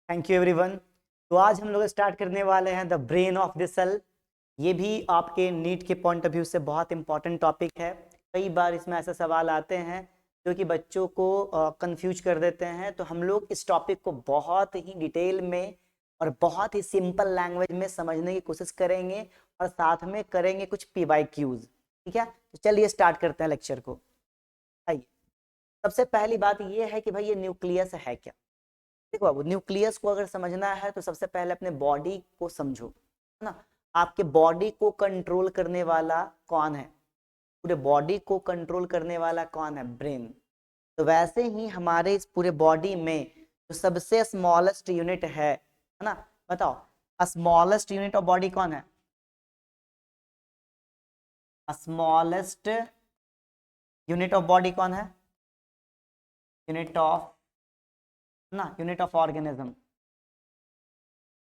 Thank you everyone. तो आज हम लोग स्टार्ट करने वाले हैं the brain of the cell. ये भी आपके नीट के पॉइंट ऑफ व्यू से बहुत इंपॉर्टेंट टॉपिक है। कई बार इसमें ऐसे सवाल आते हैं जो कि बच्चों को कंफ्यूज कर देते हैं, तो हम लोग इस टॉपिक को बहुत ही डिटेल में और बहुत ही सिंपल लैंग्वेज में समझने की कोशिश करेंगे और साथ में करेंगे कुछ PYQs। ठीक है, तो चलिए स्टार्ट करते हैं लेक्चर को। आइए, सबसे पहली बात ये है कि भाई ये न्यूक्लियस है क्या। देखो बाबू, न्यूक्लियस को अगर समझना है तो सबसे पहले अपने बॉडी को समझो, है ना। आपके बॉडी को कंट्रोल करने वाला कौन है? पूरे बॉडी को कंट्रोल करने वाला कौन है? ब्रेन। तो वैसे ही हमारे इस पूरे बॉडी में जो सबसे स्मॉलेस्ट यूनिट है ना, बताओ स्मॉलेस्ट यूनिट ऑफ बॉडी कौन है? स्मॉलेस्ट यूनिट ऑफ बॉडी कौन है? यूनिट ऑफ ना, यूनिट ऑफ ऑर्गेनिज्म।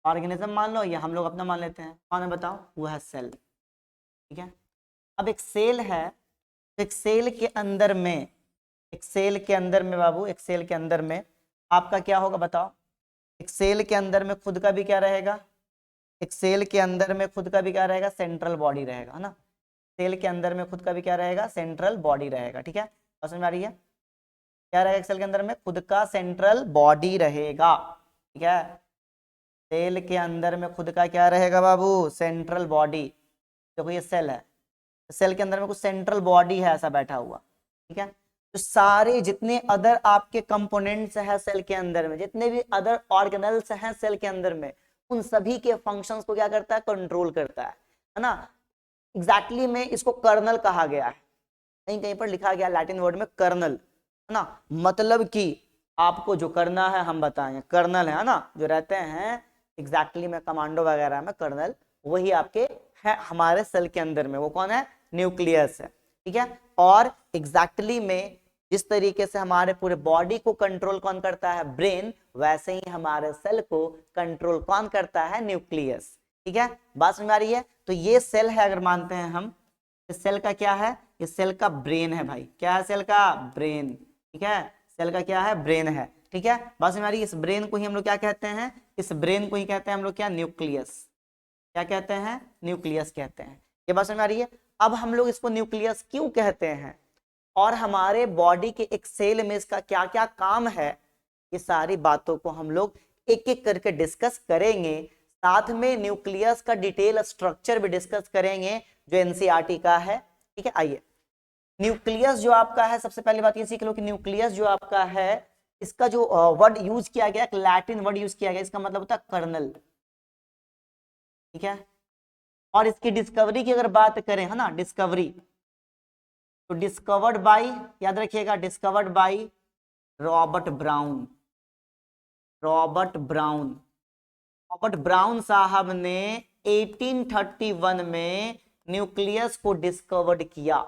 ऑर्गेनिज्म मान लो या हम लोग अपना मान लेते हैं, कौन है बताओ? वो है सेल। ठीक है, अब एक सेल है, एक सेल के अंदर में, एक सेल के अंदर में बाबू, एक सेल के अंदर में आपका क्या होगा बताओ? एक सेल के अंदर में खुद का भी क्या रहेगा? एक सेल के अंदर में खुद का भी क्या रहेगा? सेंट्रल बॉडी रहेगा, है ना। सेल के अंदर में खुद का भी क्या रहेगा? सेंट्रल बॉडी रहेगा। ठीक है, समझ में आ रही है? क्या रहेगा? सेल के अंदर में खुद का सेंट्रल बॉडी रहेगा। ठीक है, सेल के अंदर में खुद का क्या रहेगा बाबू? Central body. देखो ये सेल है, सेल के अंदर में कुछ सेंट्रल बॉडी है ऐसा बैठा हुआ। ठीक है, तो सारे जितने अदर आपके कंपोनेंट्स हैं सेल के अंदर में, जितने भी अदर ऑर्गेनल्स हैं सेल के अंदर में, उन सभी के फंक्शंस को क्या करता है? कंट्रोल करता है ना। एग्जैक्टली में इसको कर्नल कहा गया है, कहीं कहीं पर लिखा गया लैटिन वर्ड में कर्नल, है ना। मतलब कि आपको जो करना है हम बताएंगे, कर्नल है ना, जो रहते हैं एग्जैक्टली में कमांडो वगैरह में, कर्नल वही आपके है हमारे सेल के अंदर में। वो कौन है? न्यूक्लियस है। ठीक है, और एग्जैक्टली में जिस तरीके से हमारे पूरे बॉडी को कंट्रोल कौन करता है? ब्रेन। वैसे ही हमारे सेल को कंट्रोल कौन करता है? न्यूक्लियस। ठीक है, बात समझ में आ रही है? तो ये सेल है, अगर मानते हैं हम, इस सेल का क्या है? इस सेल का ब्रेन है भाई। क्या है? सेल का ब्रेन। ठीक है, सेल का क्या है? ब्रेन है। ठीक है, बात समझ में आ रही है? इस ब्रेन को ही हम लोग क्या कहते हैं? इस ब्रेन को ही कहते हैं हम लोग क्या? न्यूक्लियस। क्या कहते हैं? न्यूक्लियस कहते हैं। ये बात समझ में आ रही है? अब हम लोग इसको न्यूक्लियस क्यों कहते हैं और हमारे बॉडी के एक सेल में इसका क्या क्या काम है, ये सारी बातों को हम लोग एक एक करके डिस्कस करेंगे। साथ में न्यूक्लियस का डिटेल स्ट्रक्चर भी डिस्कस करेंगे जो एनसीईआरटी का है। ठीक है, आइए, न्यूक्लियस जो आपका है, सबसे पहली बात ये सीख लो कि न्यूक्लियस जो आपका है, इसका जो वर्ड यूज किया गया, एक लैटिन वर्ड यूज किया गया, इसका मतलब होता है कर्नल। ठीक है, और इसकी डिस्कवरी की अगर बात करें, है ना, डिस्कवरी, तो डिस्कवर्ड बाय, याद रखिएगा, discovered by Robert brown. Robert brown, Robert brown साहब ने 1831 में न्यूक्लियस को डिस्कवर्ड किया।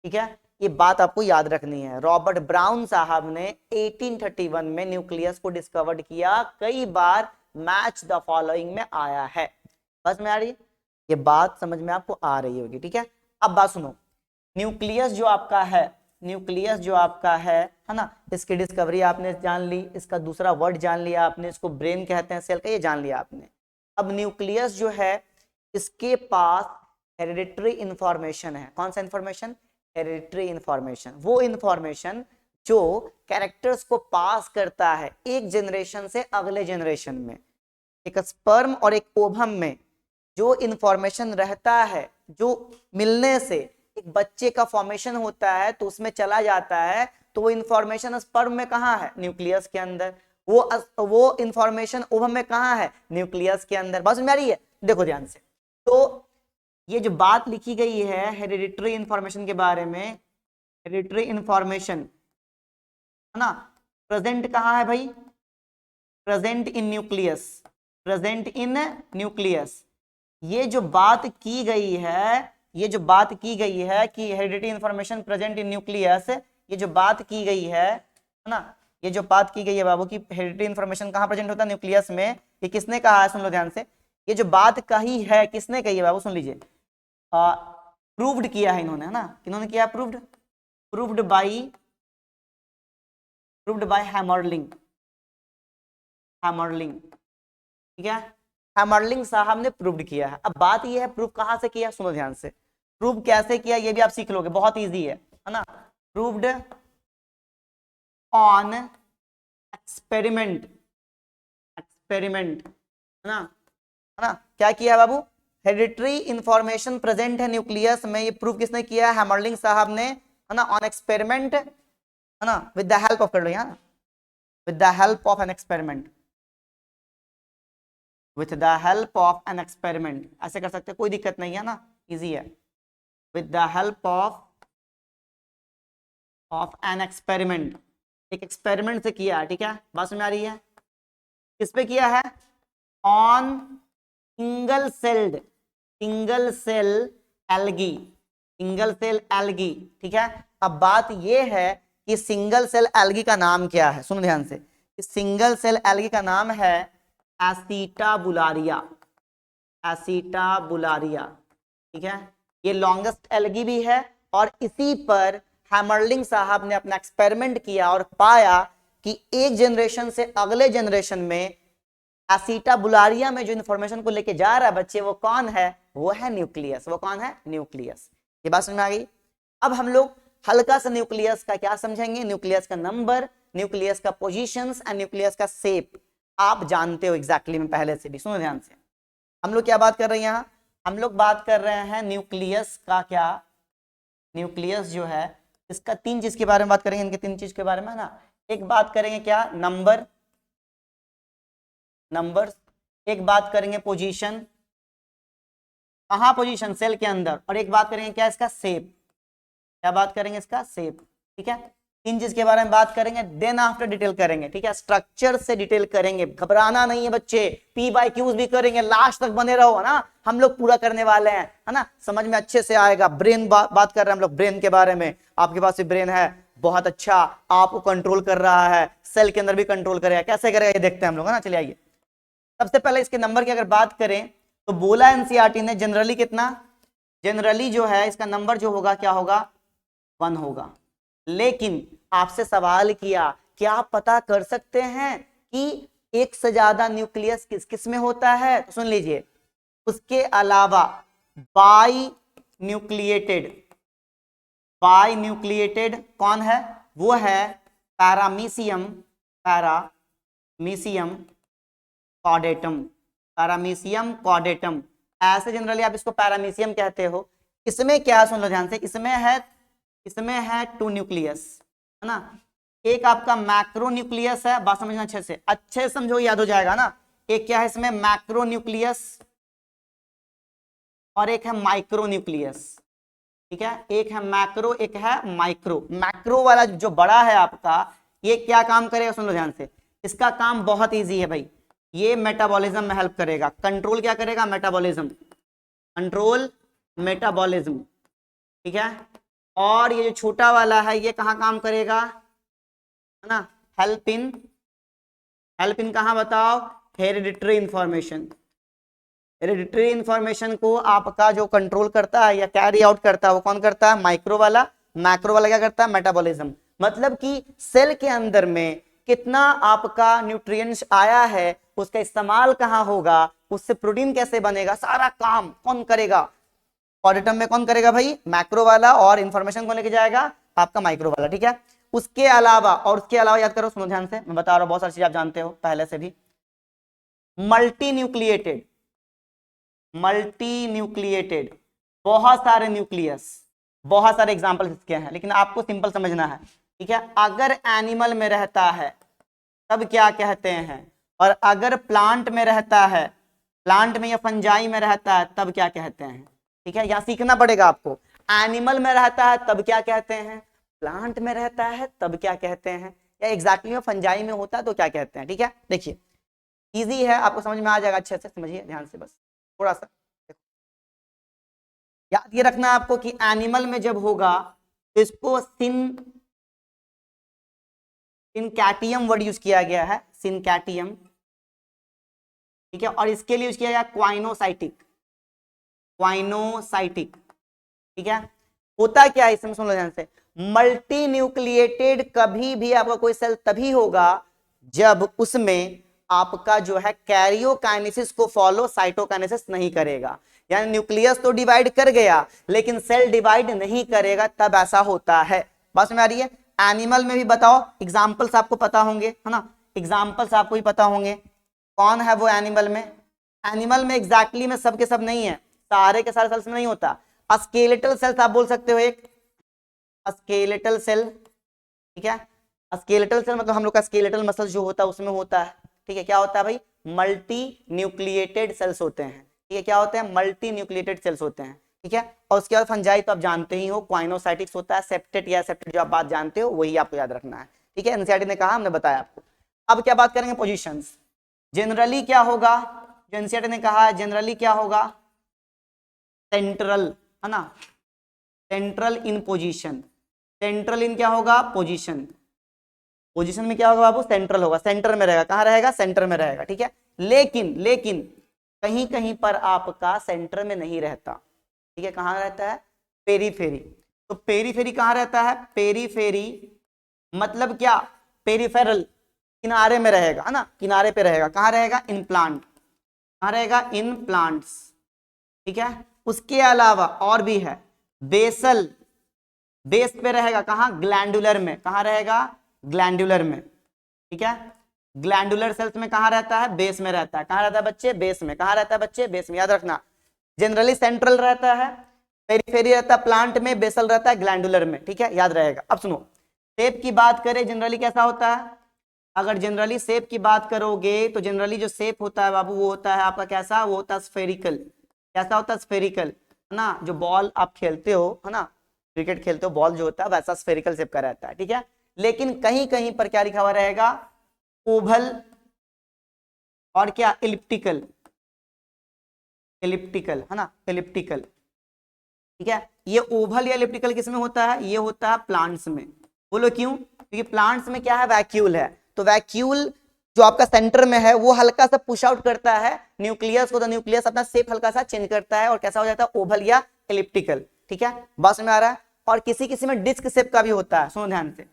ठीक है, ये बात आपको याद रखनी है। रॉबर्ट ब्राउन साहब ने 1831 में न्यूक्लियस को डिस्कवर्ड किया। कई बार मैच द फॉलोइंग में आया है। बस में आ रही है? ये बात समझ में आपको आ रही होगी। ठीक है, अब बात सुनो, न्यूक्लियस जो आपका है, न्यूक्लियस जो आपका है ना, इसकी डिस्कवरी आपने जान ली, इसका दूसरा वर्ड जान लिया आपने, इसको ब्रेन कहते हैं सेल का, ये जान लिया आपने। अब न्यूक्लियस जो है, इसके पास हेरिडिटरी इंफॉर्मेशन है। कौन सा इंफॉर्मेशन? Hereditary information. वो इंफॉर्मेशन जो कैरेक्टर्स को पास करता है एक जनरेशन से अगले जनरेशन में। एक स्पर्म और एक ओवम में जो इंफॉर्मेशन रहता है, जो मिलने से एक बच्चे का फॉर्मेशन होता है, तो उसमें चला जाता है, तो वो इंफॉर्मेशन स्पर्म में कहाँ है? न्यूक्लियस के अंदर। वो इंफॉर्मेशन ओवम में कहाँ है? न्यूक्लियस के अंदर। बात समझ में आ रही है? देखो ध्यान से, तो ये जो बात लिखी गई है हेरिडिटरी इंफॉर्मेशन के बारे में, हेरिडिटरी इंफॉर्मेशन, है ना, प्रेजेंट कहाँ है भाई? Present in nucleus, present in nucleus. ये जो बात की गई है, ये जो बात की गई है कि hereditary information present in nucleus, ये जो बात की गई है ना, ये जो बात की गई है बाबू की हेरिडिटरी इंफॉर्मेशन कहाँ प्रेजेंट होता है? न्यूक्लियस में। ये किसने कहा है? सुन लो ध्यान से, ये जो बात कही है किसने कही है बाबू? सुन लीजिए, प्रूव्ड किया है इन्होंने, है ना। किन्होंने किया? Proved, proved by Hammerling, Hammerling. ठीक है, हैमरलिंग साहब ने प्रूव्ड किया है। अब बात यह है प्रूव कहां से किया, सुनो ध्यान से, प्रूव कैसे किया ये भी आप सीख लोगे, बहुत इजी है ना। प्रूव्ड ऑन एक्सपेरिमेंट, एक्सपेरिमेंट है ना, क्या किया है बाबू, हेरिडिटरी इंफॉर्मेशन प्रेजेंट है न्यूक्लियस में, ये प्रूव किसने किया है, हैमरलिंग साहब ने, है ना, ऑन एक्सपेरिमेंट, है ना, विद द हेल्प ऑफ, कर लो यहाँ, with the help of an experiment, with the help of an experiment, ऐसे कर सकते हैं, कोई दिक्कत नहीं है ना, इजी है, with the help of an experiment, एक एक्सपेरिमेंट से किया, ठीक है, बात समझ में आ रही है, किस पे किया है, on single cell algae, single cell algae, ठीक है। अब बात यह है कि सिंगल सेल एल्गी का नाम क्या है, सुनो ध्यान से, सिंगल सेल एल्गी का नाम है एसिटाबुलारिया, एसिटाबुलारिया, ठीक है, ये लॉन्गेस्ट एल्गी भी है, और इसी पर हैमरलिंग साहब ने अपना एक्सपेरिमेंट किया और पाया कि एक जनरेशन से अगले जनरेशन में एसिटाबुलारिया में जो इंफॉर्मेशन को लेके जा रहा है बच्चे, वो कौन है, वो है न्यूक्लियस, वो कौन है, न्यूक्लियस। ये बात समझ में आ गई। अब हम लोग हल्का सा न्यूक्लियस का क्या समझेंगे, न्यूक्लियस का नंबर, न्यूक्लियस का पोजीशंस एंड न्यूक्लियस का शेप, आप जानते हो एग्जैक्टली में पहले से भी, सुनो ध्यान से। हम लोग क्या बात कर रहे हैं यहाँ, हम लोग बात कर रहे हैं न्यूक्लियस का, क्या न्यूक्लियस जो है इसका तीन चीज के बारे में बात करेंगे, इनके तीन चीज के बारे में ना, एक बात करेंगे क्या, नंबर, नंबर्स, एक बात करेंगे पोजीशन, कहां पोजीशन, सेल के अंदर, और एक बात करेंगे क्या, इसका शेप, क्या बात करेंगे, इसका शेप, ठीक है, तीन चीज के बारे में बात करेंगे, देन आफ्टर डिटेल करेंगे, ठीक है, स्ट्रक्चर से डिटेल करेंगे, घबराना नहीं है बच्चे, पी बाय क्यूज भी करेंगे, लास्ट तक बने रहो, है ना, हम लोग पूरा करने वाले हैं, है ना, समझ में अच्छे से आएगा। ब्रेन बात कर रहे हैं हम लोग, ब्रेन के बारे में, आपके पास भी ब्रेन है, बहुत अच्छा, आपको कंट्रोल कर रहा है, सेल के अंदर भी कंट्रोल करेगा, कैसे करेगा ये देखते हैं हम लोग, है ना, चलिए आइए। सबसे पहले इसके नंबर की अगर बात करें तो बोला एनसीईआरटी ने जनरली कितना, जनरली जो है इसका नंबर जो होगा क्या होगा, 1 होगा, लेकिन आपसे सवाल किया क्या आप पता कर सकते हैं कि एक से ज्यादा न्यूक्लियस किस किस में होता है, तो सुन लीजिए, उसके अलावा बाई न्यूक्लिएटेड, बाई न्यूक्लिएटेड कौन है, वो है पैरामीशियम, पैरामीशियम कॉर्डेटम, पैरामीशियम कॉर्डेटम, ऐसे जनरली आप इसको पैरामीशियम कहते हो। इसमें क्या, सुन लो ध्यान से, इसमें है 2 न्यूक्लियस, है ना, एक आपका मैक्रो न्यूक्लियस है, बात समझना अच्छे से समझो, याद हो जाएगा ना, एक क्या है इसमें मैक्रो न्यूक्लियस और एक है माइक्रो न्यूक्लियस, ठीक है, एक है मैक्रो एक है माइक्रो। मैक्रो वाला जो बड़ा है आपका, ये क्या काम करेगा, सुन लो ध्यान से, इसका काम बहुत इजी है भाई, ये मेटाबॉलिज्म में हेल्प करेगा, कंट्रोल क्या करेगा, मेटाबॉलिज्म, कंट्रोल मेटाबॉलिज्म, ठीक है, और ये जो छोटा वाला है ये कहाँ काम करेगा, है ना, हेल्प इन कहाँ बताओ, हेरिडिटरी इंफॉर्मेशन, हेरिडिटरी इंफॉर्मेशन को आपका जो कंट्रोल करता है या कैरी आउट करता है वो कौन करता है, माइक्रो वाला, मैक्रो वाला क्या करता है, मेटाबॉलिज्म। मतलब कि सेल के अंदर में कितना आपका न्यूट्रिएंट्स आया है, उसका इस्तेमाल कहाँ होगा, उससे प्रोटीन कैसे बनेगा, सारा काम कौन करेगा, कॉर्डेटम में कौन करेगा भाई, मैक्रो वाला, और इंफॉर्मेशन कौन लेके जाएगा, आपका माइक्रो वाला, ठीक है। उसके अलावा, और उसके अलावा याद करो, सुनो ध्यान से, मैं बता रहा हूं बहुत सारी चीज आप जानते हो पहले से भी, मल्टी न्यूक्लिएटेड, बहुत सारे न्यूक्लियस, बहुत सारे एग्जांपल इसके हैं, लेकिन आपको सिंपल समझना है, ठीक है। अगर एनिमल में रहता है तब क्या कहते हैं, और अगर प्लांट में रहता है, प्लांट में या फंजाई में रहता है तब क्या कहते हैं, ठीक है, यहां सीखना पड़ेगा आपको। एनिमल में रहता है तब क्या कहते हैं, प्लांट में रहता है तब क्या कहते हैं, या एग्जैक्टली में फंजाई में होता है तो क्या कहते हैं, ठीक है। देखिए इजी है, आपको समझ में आ जाएगा, अच्छे से समझिए ध्यान से, बस थोड़ा सा याद ये रखना आपको कि एनिमल में जब होगा तो इसको सिनकैटियम वर्ड यूज किया गया है, सिनकैटियम, ठीक है, और इसके लिए यूज किया गया क्वाइनोसाइटिक, ठीक है। होता क्या है इसमें, सुन लो ध्यान से, मल्टी न्यूक्लिएटेड कभी भी आपका कोई सेल तभी होगा जब उसमें आपका जो है कैरियोकाइनेसिस को फॉलो साइटोकाइनेसिस नहीं करेगा, यानी न्यूक्लियस तो डिवाइड कर गया लेकिन सेल डिवाइड नहीं करेगा, तब ऐसा होता है। बात में आ रही है? एनिमल में भी बताओ, एग्जाम्पल्स आपको पता होंगे, है ना, एग्जाम्पल्स आपको भी पता होंगे। कौन है वो एनिमल में? एनिमल में एग्जैक्टली में सब के सब नहीं है, सारे के सारे सेल्स में नहीं होता। स्केलेटल सेल्स आप बोल सकते हो, एक स्केलेटल सेल, ठीक है। स्केलेटल सेल मतलब हम लोग का स्केलेटल मसल जो होता है उसमें होता है, ठीक है। क्या होता है भाई? मल्टी न्यूक्लिएटेड सेल्स होते हैं, ठीक है। क्या होते हैं? मल्टी न्यूक्लिएटेड सेल्स होते हैं, ठीक है। और उसके बाद फंजाई तो आप जानते ही हो, क्वाइनोसाइटिक्स होता है, सेप्टेट या सेप्टेट जो आप बात जानते हो वही आपको याद रखना है, ठीक है। एनसीईआरटी ने कहा, हमने बताया आपको। अब क्या बात करेंगे? पोजीशंस। जनरली क्या होगा? जो एनसीईआरटी ने कहा जनरली क्या होगा? सेंट्रल, है ना, सेंट्रल इन पोजीशन। सेंट्रल इन क्या होगा? पोजीशन। पोजीशन में क्या होगा बाबू? सेंट्रल होगा, सेंटर में रहेगा। कहां रहेगा? सेंटर में रहेगा, ठीक है। लेकिन कहीं कहीं पर आपका सेंटर में नहीं रहता, ठीक है। कहां रहता है? पेरीफेरी। तो पेरीफेरी कहां रहता है? पेरीफेरी मतलब क्या? पेरिफेरल, किनारे में रहेगा, है ना, किनारे पे रहेगा। कहां रहेगा? In plant. कहां रहेगा? इन प्लांट्स, ठीक है। उसके अलावा और भी है, बेसल, बेस पे रहेगा। कहां? ग्लैंडुलर में। कहां रहेगा? ग्लैंडुलर में, ठीक है। ग्लैंडुलर सेल्स में कहां रहता है? बेस में रहता है। कहां रहता है बच्चे? बेस में। कहां रहता है बच्चे? बेस में, याद रखना। जनरली सेंट्रल रहता है, पेरिफेरी रहता है प्लांट में, बेसल रहता है ग्लैंडुलर में, ठीक है, याद रहेगा। अब सुनो, शेप की बात करें जनरली कैसा होता है? अगर जनरली शेप की बात करोगे तो जनरली जो शेप होता है बाबू वो होता है आपका कैसा? वो होता है स्फेरिकल। कैसा होता है? स्फेरिकल, है ना। जो बॉल आप खेलते हो, है ना, क्रिकेट खेलते हो, बॉल जो होता है वैसा स्फेरिकल शेप का रहता है, ठीक है। लेकिन कहीं कहीं पर क्या लिखा हुआ रहेगा? ओवल और क्या? इलिप्टिकल, इलिप्टिकल, है ना, इलिप्टिकल, ठीक है। ये ओवल या इलिप्टिकल किस में होता है? ये होता है प्लांट्स में। बोलो क्यों? क्योंकि प्लांट्स में क्या है? वैक्यूल है। तो वैक्यूल जो आपका सेंटर में है वो हल्का सा पुश आउट करता है न्यूक्लियस को, तो न्यूक्लियस अपना शेप हल्का सा चेंज करता है और कैसा हो जाता है? ओवल या इलिप्टिकल, ठीक है। बात में आ रहा है? और किसी किसी में डिस्क शेप का भी होता है, सुनो ध्यान से।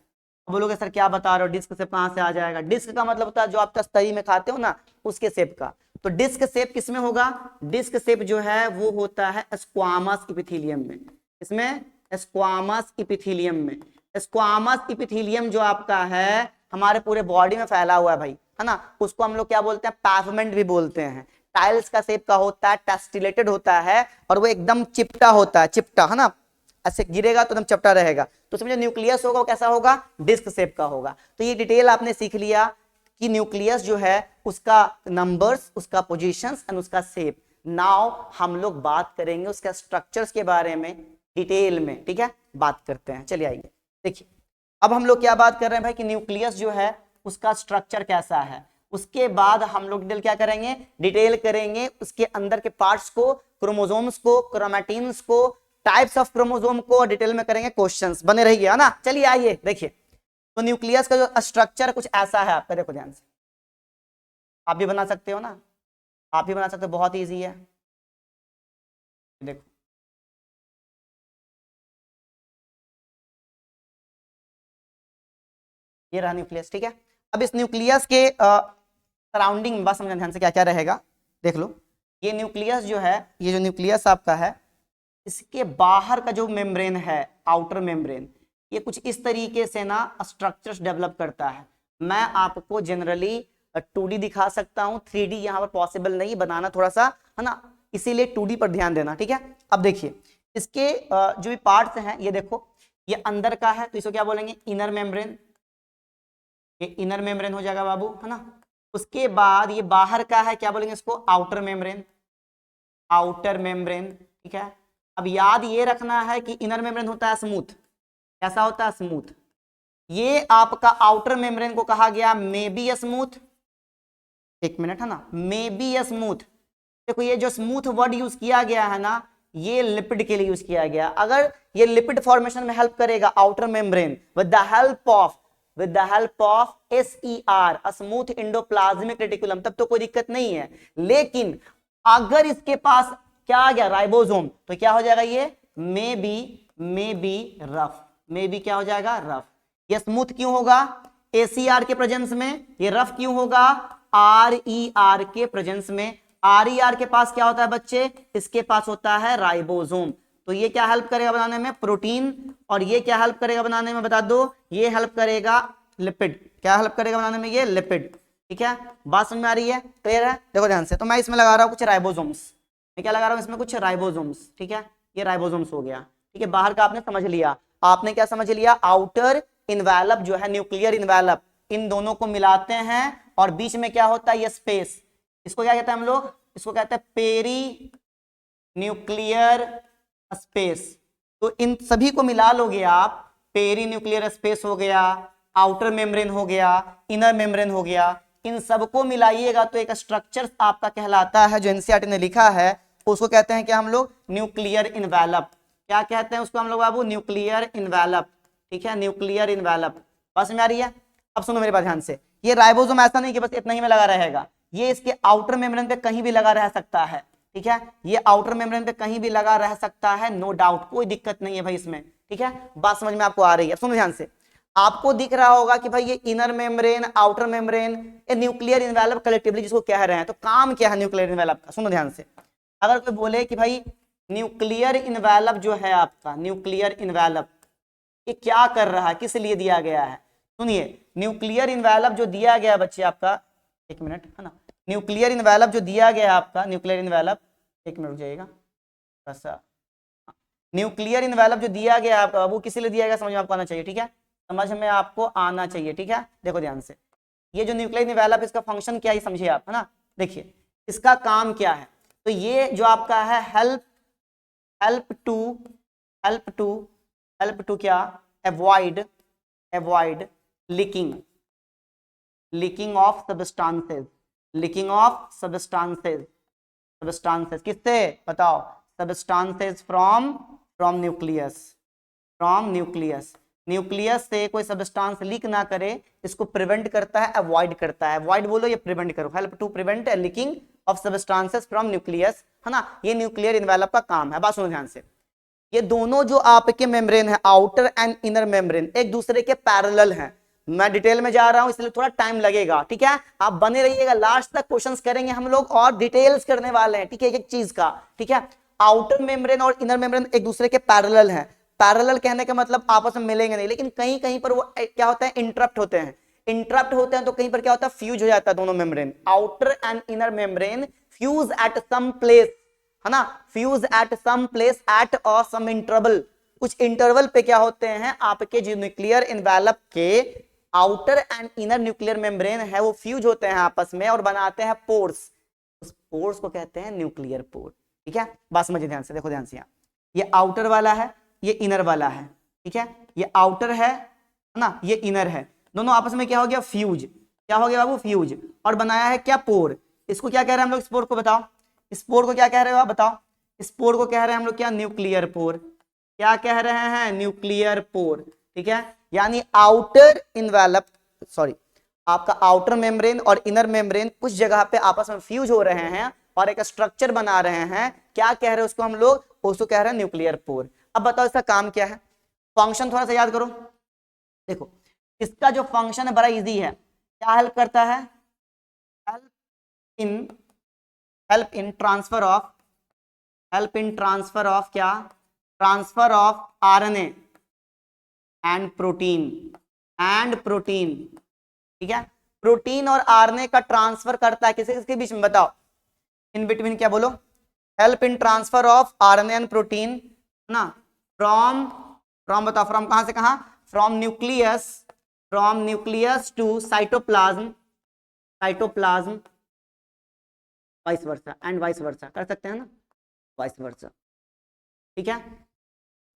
बोलोगे सर क्या बता रहे हो, डिस्क शेप कहां से आ जाएगा? डिस्क का मतलब होता है जो आप तस्तरी में खाते हो ना, उसके शेप का। तो डिस्क शेप किसमें होगा? डिस्क शेप जो है वो होता है स्क्वामस इपिथेलियम में। इसमें स्क्वामस इपिथेलियम में। स्क्वामस इपिथेलियम जो आपका है हमारे पूरे बॉडी में फैला हुआ है भाई, है ना। उसको हम लोग क्या बोलते हैं? पैवमेंट भी बोलते हैं। टाइल्स का शेप का होता है, टेस्टिलेटेड होता है और वो एकदम चिपटा होता है, चिपटा, है ना, ऐसे गिरेगा तो एकदम चपटा रहेगा। तो समझो न्यूक्लियस होगा वो कैसा होगा? डिस्क शेप का होगा। तो ये डिटेल आपने सीख लिया कि न्यूक्लियस जो है उसका नंबर्स, उसका पोजीशंस एंड उसका शेप। नाउ हम लोग बात करेंगे उसका स्ट्रक्चर्स के बारे में डिटेल में, ठीक है, बात करते हैं। चलिए आइए देखिए, अब हम लोग क्या बात कर रहे हैं भाई कि न्यूक्लियस जो है उसका स्ट्रक्चर कैसा है। उसके बाद हम लोग डिटेल क्या करेंगे? डिटेल करेंगे उसके अंदर के पार्ट्स को, क्रोमोसोम्स को, क्रोमैटिन्स को, टाइप्स ऑफ क्रोमोसोम को डिटेल में करेंगे। क्वेश्चंस बने रहिए, है ना। चलिए आइए देखिए, तो न्यूक्लियस का जो स्ट्रक्चर कुछ ऐसा है आपका, देखो ध्यान से। आप भी बना सकते हो ना, आप भी बना सकते हो, बहुत इजी है। देखो ये रहा न्यूक्लियस, ठीक है। अब इस न्यूक्लियस के सराउंडिंग में बात समझना ध्यान से क्या क्या रहेगा, देख लो। ये न्यूक्लियस जो है, ये जो न्यूक्लियस आपका है, इसके बाहर का जो मेम्ब्रेन है, आउटर मेम्ब्रेन, ये कुछ इस तरीके से ना स्ट्रक्चर्स डेवलप करता है। मैं आपको जनरली 2D दिखा सकता हूं, 3D यहाँ पर पॉसिबल नहीं बनाना, थोड़ा सा, है ना, इसीलिए 2D पर ध्यान देना, ठीक है। अब देखिए इसके जो भी पार्ट्स हैं, ये देखो, ये अंदर का है तो इसको क्या बोलेंगे? Inner membrane. ये इनर मेम्ब्रेन हो जाएगा बाबू, है ना। उसके बाद ये बाहर का है, क्या बोलेंगे इसको? आउटर मेम्ब्रेन, आउटर मेम्ब्रेन, ठीक है। अब याद ये रखना है कि इनर मेम्ब्रेन होता है स्मूथ। कैसा होता है? स्मूथ। ये आपका आउटर मेम्ब्रेन को कहा गया मे बी स्मूथ, एक मिनट, है ना, मे बी स्मूथ। देखो ये जो स्मूथ वर्ड यूज किया गया है ना, ये लिपिड के लिए यूज किया गया। अगर ये लिपिड फॉर्मेशन में हेल्प करेगा outer membrane with the help of SER, smooth endoplasmic reticulum, तब तो कोई दिक्कत नहीं है। लेकिन अगर इसके पास क्या आ गया? राइबोसोम, तो क्या हो जाएगा? ये may be rough, may be क्या हो जाएगा? रफ। ये स्मूथ क्यों होगा? ACR के प्रेजेंस में। ये रफ क्यों होगा? RER के प्रेजेंस में। RER के पास क्या होता है बच्चे, इसके पास होता है राइबोसोम। तो ये क्या हेल्प करेगा बनाने में, प्रोटीन, और ये क्या हेल्प करेगा बनाने में, बता दो, ये हेल्प करेगा लिपिड। क्या हेल्प करेगा बनाने में, ये लिपिड। ठीक है, बात समझ में आ रही है, क्लियर है? देखो ध्यान से, तो मैं इसमें लगा रहा हूँ कुछ राइबोसोम्स। मैं क्या लगा रहा हूँ इसमें, कुछ राइबोसोम्स। ठीक है, ये राइबोसोम्स हो गया। ठीक है, बाहर का आपने समझ लिया। आपने क्या समझ लिया, आउटर इन्वेलप जो है, न्यूक्लियर इन्वेलप, इन दोनों को मिलाते हैं और बीच में क्या होता है, ये स्पेस। इसको क्या कहते हैं हम लोग, इसको कहते हैं पेरी न्यूक्लियर स्पेस। तो इन सभी को मिला लोगे आप, पेरी न्यूक्लियर स्पेस हो गया, आउटर मेम्ब्रेन हो गया, इनर मेम्ब्रेन हो गया, इन सबको मिलाइएगा तो एक स्ट्रक्चर आपका कहलाता है, जो एनसीईआरटी ने लिखा है, उसको कहते हैं क्या हम लोग, न्यूक्लियर इन्वेलप। क्या कहते हैं उसको हम लोग बाबू, न्यूक्लियर इन्वेलप। ठीक है, न्यूक्लियर इन्वेलप। बस में आ रही है? अब सुनो मेरे बात ध्यान से, ये राइबोसोम ऐसा नहीं कि बस इतना ही में लगा रहेगा, ये इसके आउटर मेम्ब्रेन पे कहीं भी लगा रह सकता है। ठीक है, ये आउटर मेम्ब्रेन पे कहीं भी लगा रह सकता है, नो डाउट, कोई दिक्कत नहीं है भाई इसमें। ठीक है, बात समझ में आपको आ रही है? सुनो ध्यान से, आपको दिख रहा होगा कि भाई ये इनर मेम्ब्रेन, आउटर मेम्ब्रेन, ये न्यूक्लियर इन्वेलप कलेक्टिवली जिसको कह रहे हैं, तो काम क्या है न्यूक्लियर इन्वेलप का? सुनो ध्यान से, अगर कोई बोले कि भाई न्यूक्लियर इन्वेलप जो है आपका, न्यूक्लियर इन्वेलप ये क्या कर रहा है, किस लिए दिया गया है? सुनिए, न्यूक्लियर इन्वेलप जो दिया गया बच्चे आपका, एक मिनट है ना, न्यूक्लियर इन्वेलप जो दिया गया आपका, न्यूक्लियर इन्वेलप, एक मिनट रुक जाइएगा, ऐसा न्यूक्लियर इन्वेलप जो दिया गया आपका वो किस लिए दिया गया, समझ में आपको आना चाहिए। ठीक है, समझ में आपको आना चाहिए। ठीक है, देखो ध्यान से, ये जो न्यूक्लियर इन्वेलप, इसका फंक्शन क्या है समझिए आप, है ना। देखिए इसका काम क्या है, तो ये जो आपका है हेल्प टू क्या, अवॉइड लीकिंग ऑफ सब्सटेंसेस किससे बताओ, सब्सटेंसेस फ्रॉम न्यूक्लियस। न्यूक्लियस से कोई सब्सटेंस लीक ना करे, इसको प्रिवेंट करता है, अवॉइड करता है। अवॉइड बोलो, ये प्रिवेंट करो, help to prevent leaking of substances from nucleus, है ना। ये न्यूक्लियर इन्वेलप का काम है। बात सुनो ध्यान से, ये दोनों जो आपके मेम्ब्रेन है, आउटर एंड इनर मेम्ब्रेन, एक दूसरे के पैरेलल हैं। मैं डिटेल में जा रहा हूं इसलिए थोड़ा टाइम लगेगा। ठीक है, आप बने रहिएगा, लास्ट तक क्वेश्चंस करेंगे हम लोग और डिटेल्स करने वाले हैं। ठीक है, एक चीज का। ठीक है, आउटर मेम्ब्रेन और इनर मेम्ब्रेन एक दूसरे के पैरेलल हैं। पैरेलल कहने का मतलब आपस में मिलेंगे नहीं, लेकिन कहीं कहीं पर वो क्या होता है, इंटरप्ट होते हैं। तो कहीं पर क्या होता है, फ्यूज हो जाता है दोनों membrane, outer and inner membrane fuse at some place, है ना, fuse at some place at और सम इंटरवल। कुछ इंटरवल पे क्या होते हैं, आपके जो न्यूक्लियर इन्वेलप के outer and inner nuclear membrane है वो फ्यूज होते हैं आपस में और बनाते हैं पोर्स। उस पोर्स को कहते हैं न्यूक्लियर पोर। ठीक है, बात समझिए ध्यान से, देखो ध्यान से, यहाँ ये आउटर वाला है, ये इनर वाला है। ठीक है, ये आउटर है ना, ये इनर है, दोनों आपस में क्या हो गया, फ्यूज। क्या हो गया बाबू, फ्यूज, और बनाया है क्या, पोर। इसको क्या कह रहे हैं हम लोग, स्पोर को बताओ, स्पोर को क्या कह रहे हो आप बताओ, स्पोर को कह रहे हैं हम लोग क्या, न्यूक्लियर पोर। क्या कह रहे हैं, न्यूक्लियर पोर। ठीक है, यानी आउटर इन्वेलप, सॉरी, आपका आउटर मेम्ब्रेन और इनर मेम्ब्रेन कुछ जगह पे आपस में फ्यूज हो रहे हैं और एक स्ट्रक्चर बना रहे हैं। क्या कह रहे हैं उसको हम लोग, उसको कह रहे हैं न्यूक्लियर पोर। अब बताओ इसका काम क्या है, फंक्शन थोड़ा सा याद करो। देखो इसका जो फंक्शन है बड़ा इजी है, क्या हेल्प करता है, हेल्प इन ट्रांसफर ऑफ क्या, transfer of RNA and protein. ठीक है, प्रोटीन और आरएनए का ट्रांसफर करता है किसके किसके बीच में, बताओ इन बिटवीन, क्या बोलो, help in transfer of RNA and protein ना, फ्रॉम बताओ, फ्रॉम कहां से कहां, from nucleus to cytoplasm vice versa and vice versa, कर सकते हैं ना, वाइस वर्सा। ठीक है,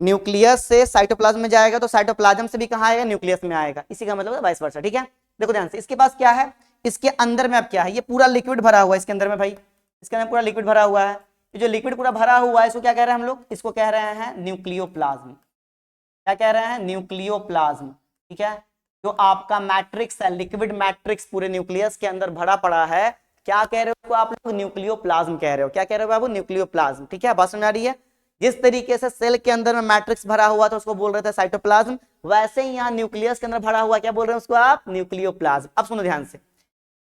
न्यूक्लियस से साइटोप्लाज्म में जाएगा तो साइटोप्लाज्म से भी कहां आएगा, न्यूक्लियस में आएगा, इसी का मतलब है वाइस वर्सा। ठीक है, देखो ध्यान से, इसके पास क्या है, इसके अंदर में अब क्या है, ये पूरा लिक्विड भरा हुआ है इसके अंदर में भाई, इसके अंदर पूरा लिक्विड भरा हुआ है। ये जो लिक्विड पूरा भरा हुआ है इसको क्या कह रहे हैं हम लोग, इसको कह रहे हैं न्यूक्लियोप्लाज्म। क्या कह रहे हैं, न्यूक्लियोप्लाज्म। ठीक है, जो आपका मैट्रिक्स है, लिक्विड मैट्रिक्स पूरे न्यूक्लियस के अंदर भरा पड़ा है, क्या कह रहे हो आप लोग, न्यूक्लियोप्लाज्म कह रहे हो। क्या कह रहे हो बाबू, न्यूक्लियोप्लाज्म। ठीक है, बात समझ आ रही है, जिस तरीके से सेल के अंदर में मैट्रिक्स भरा हुआ था उसको बोल रहे थे साइटोप्लाज्म, वैसे ही यहाँ न्यूक्लियस के अंदर भरा हुआ क्या बोल रहे हैं उसको आप, न्यूक्लियोप्लाज्म। अब सुनो ध्यान से,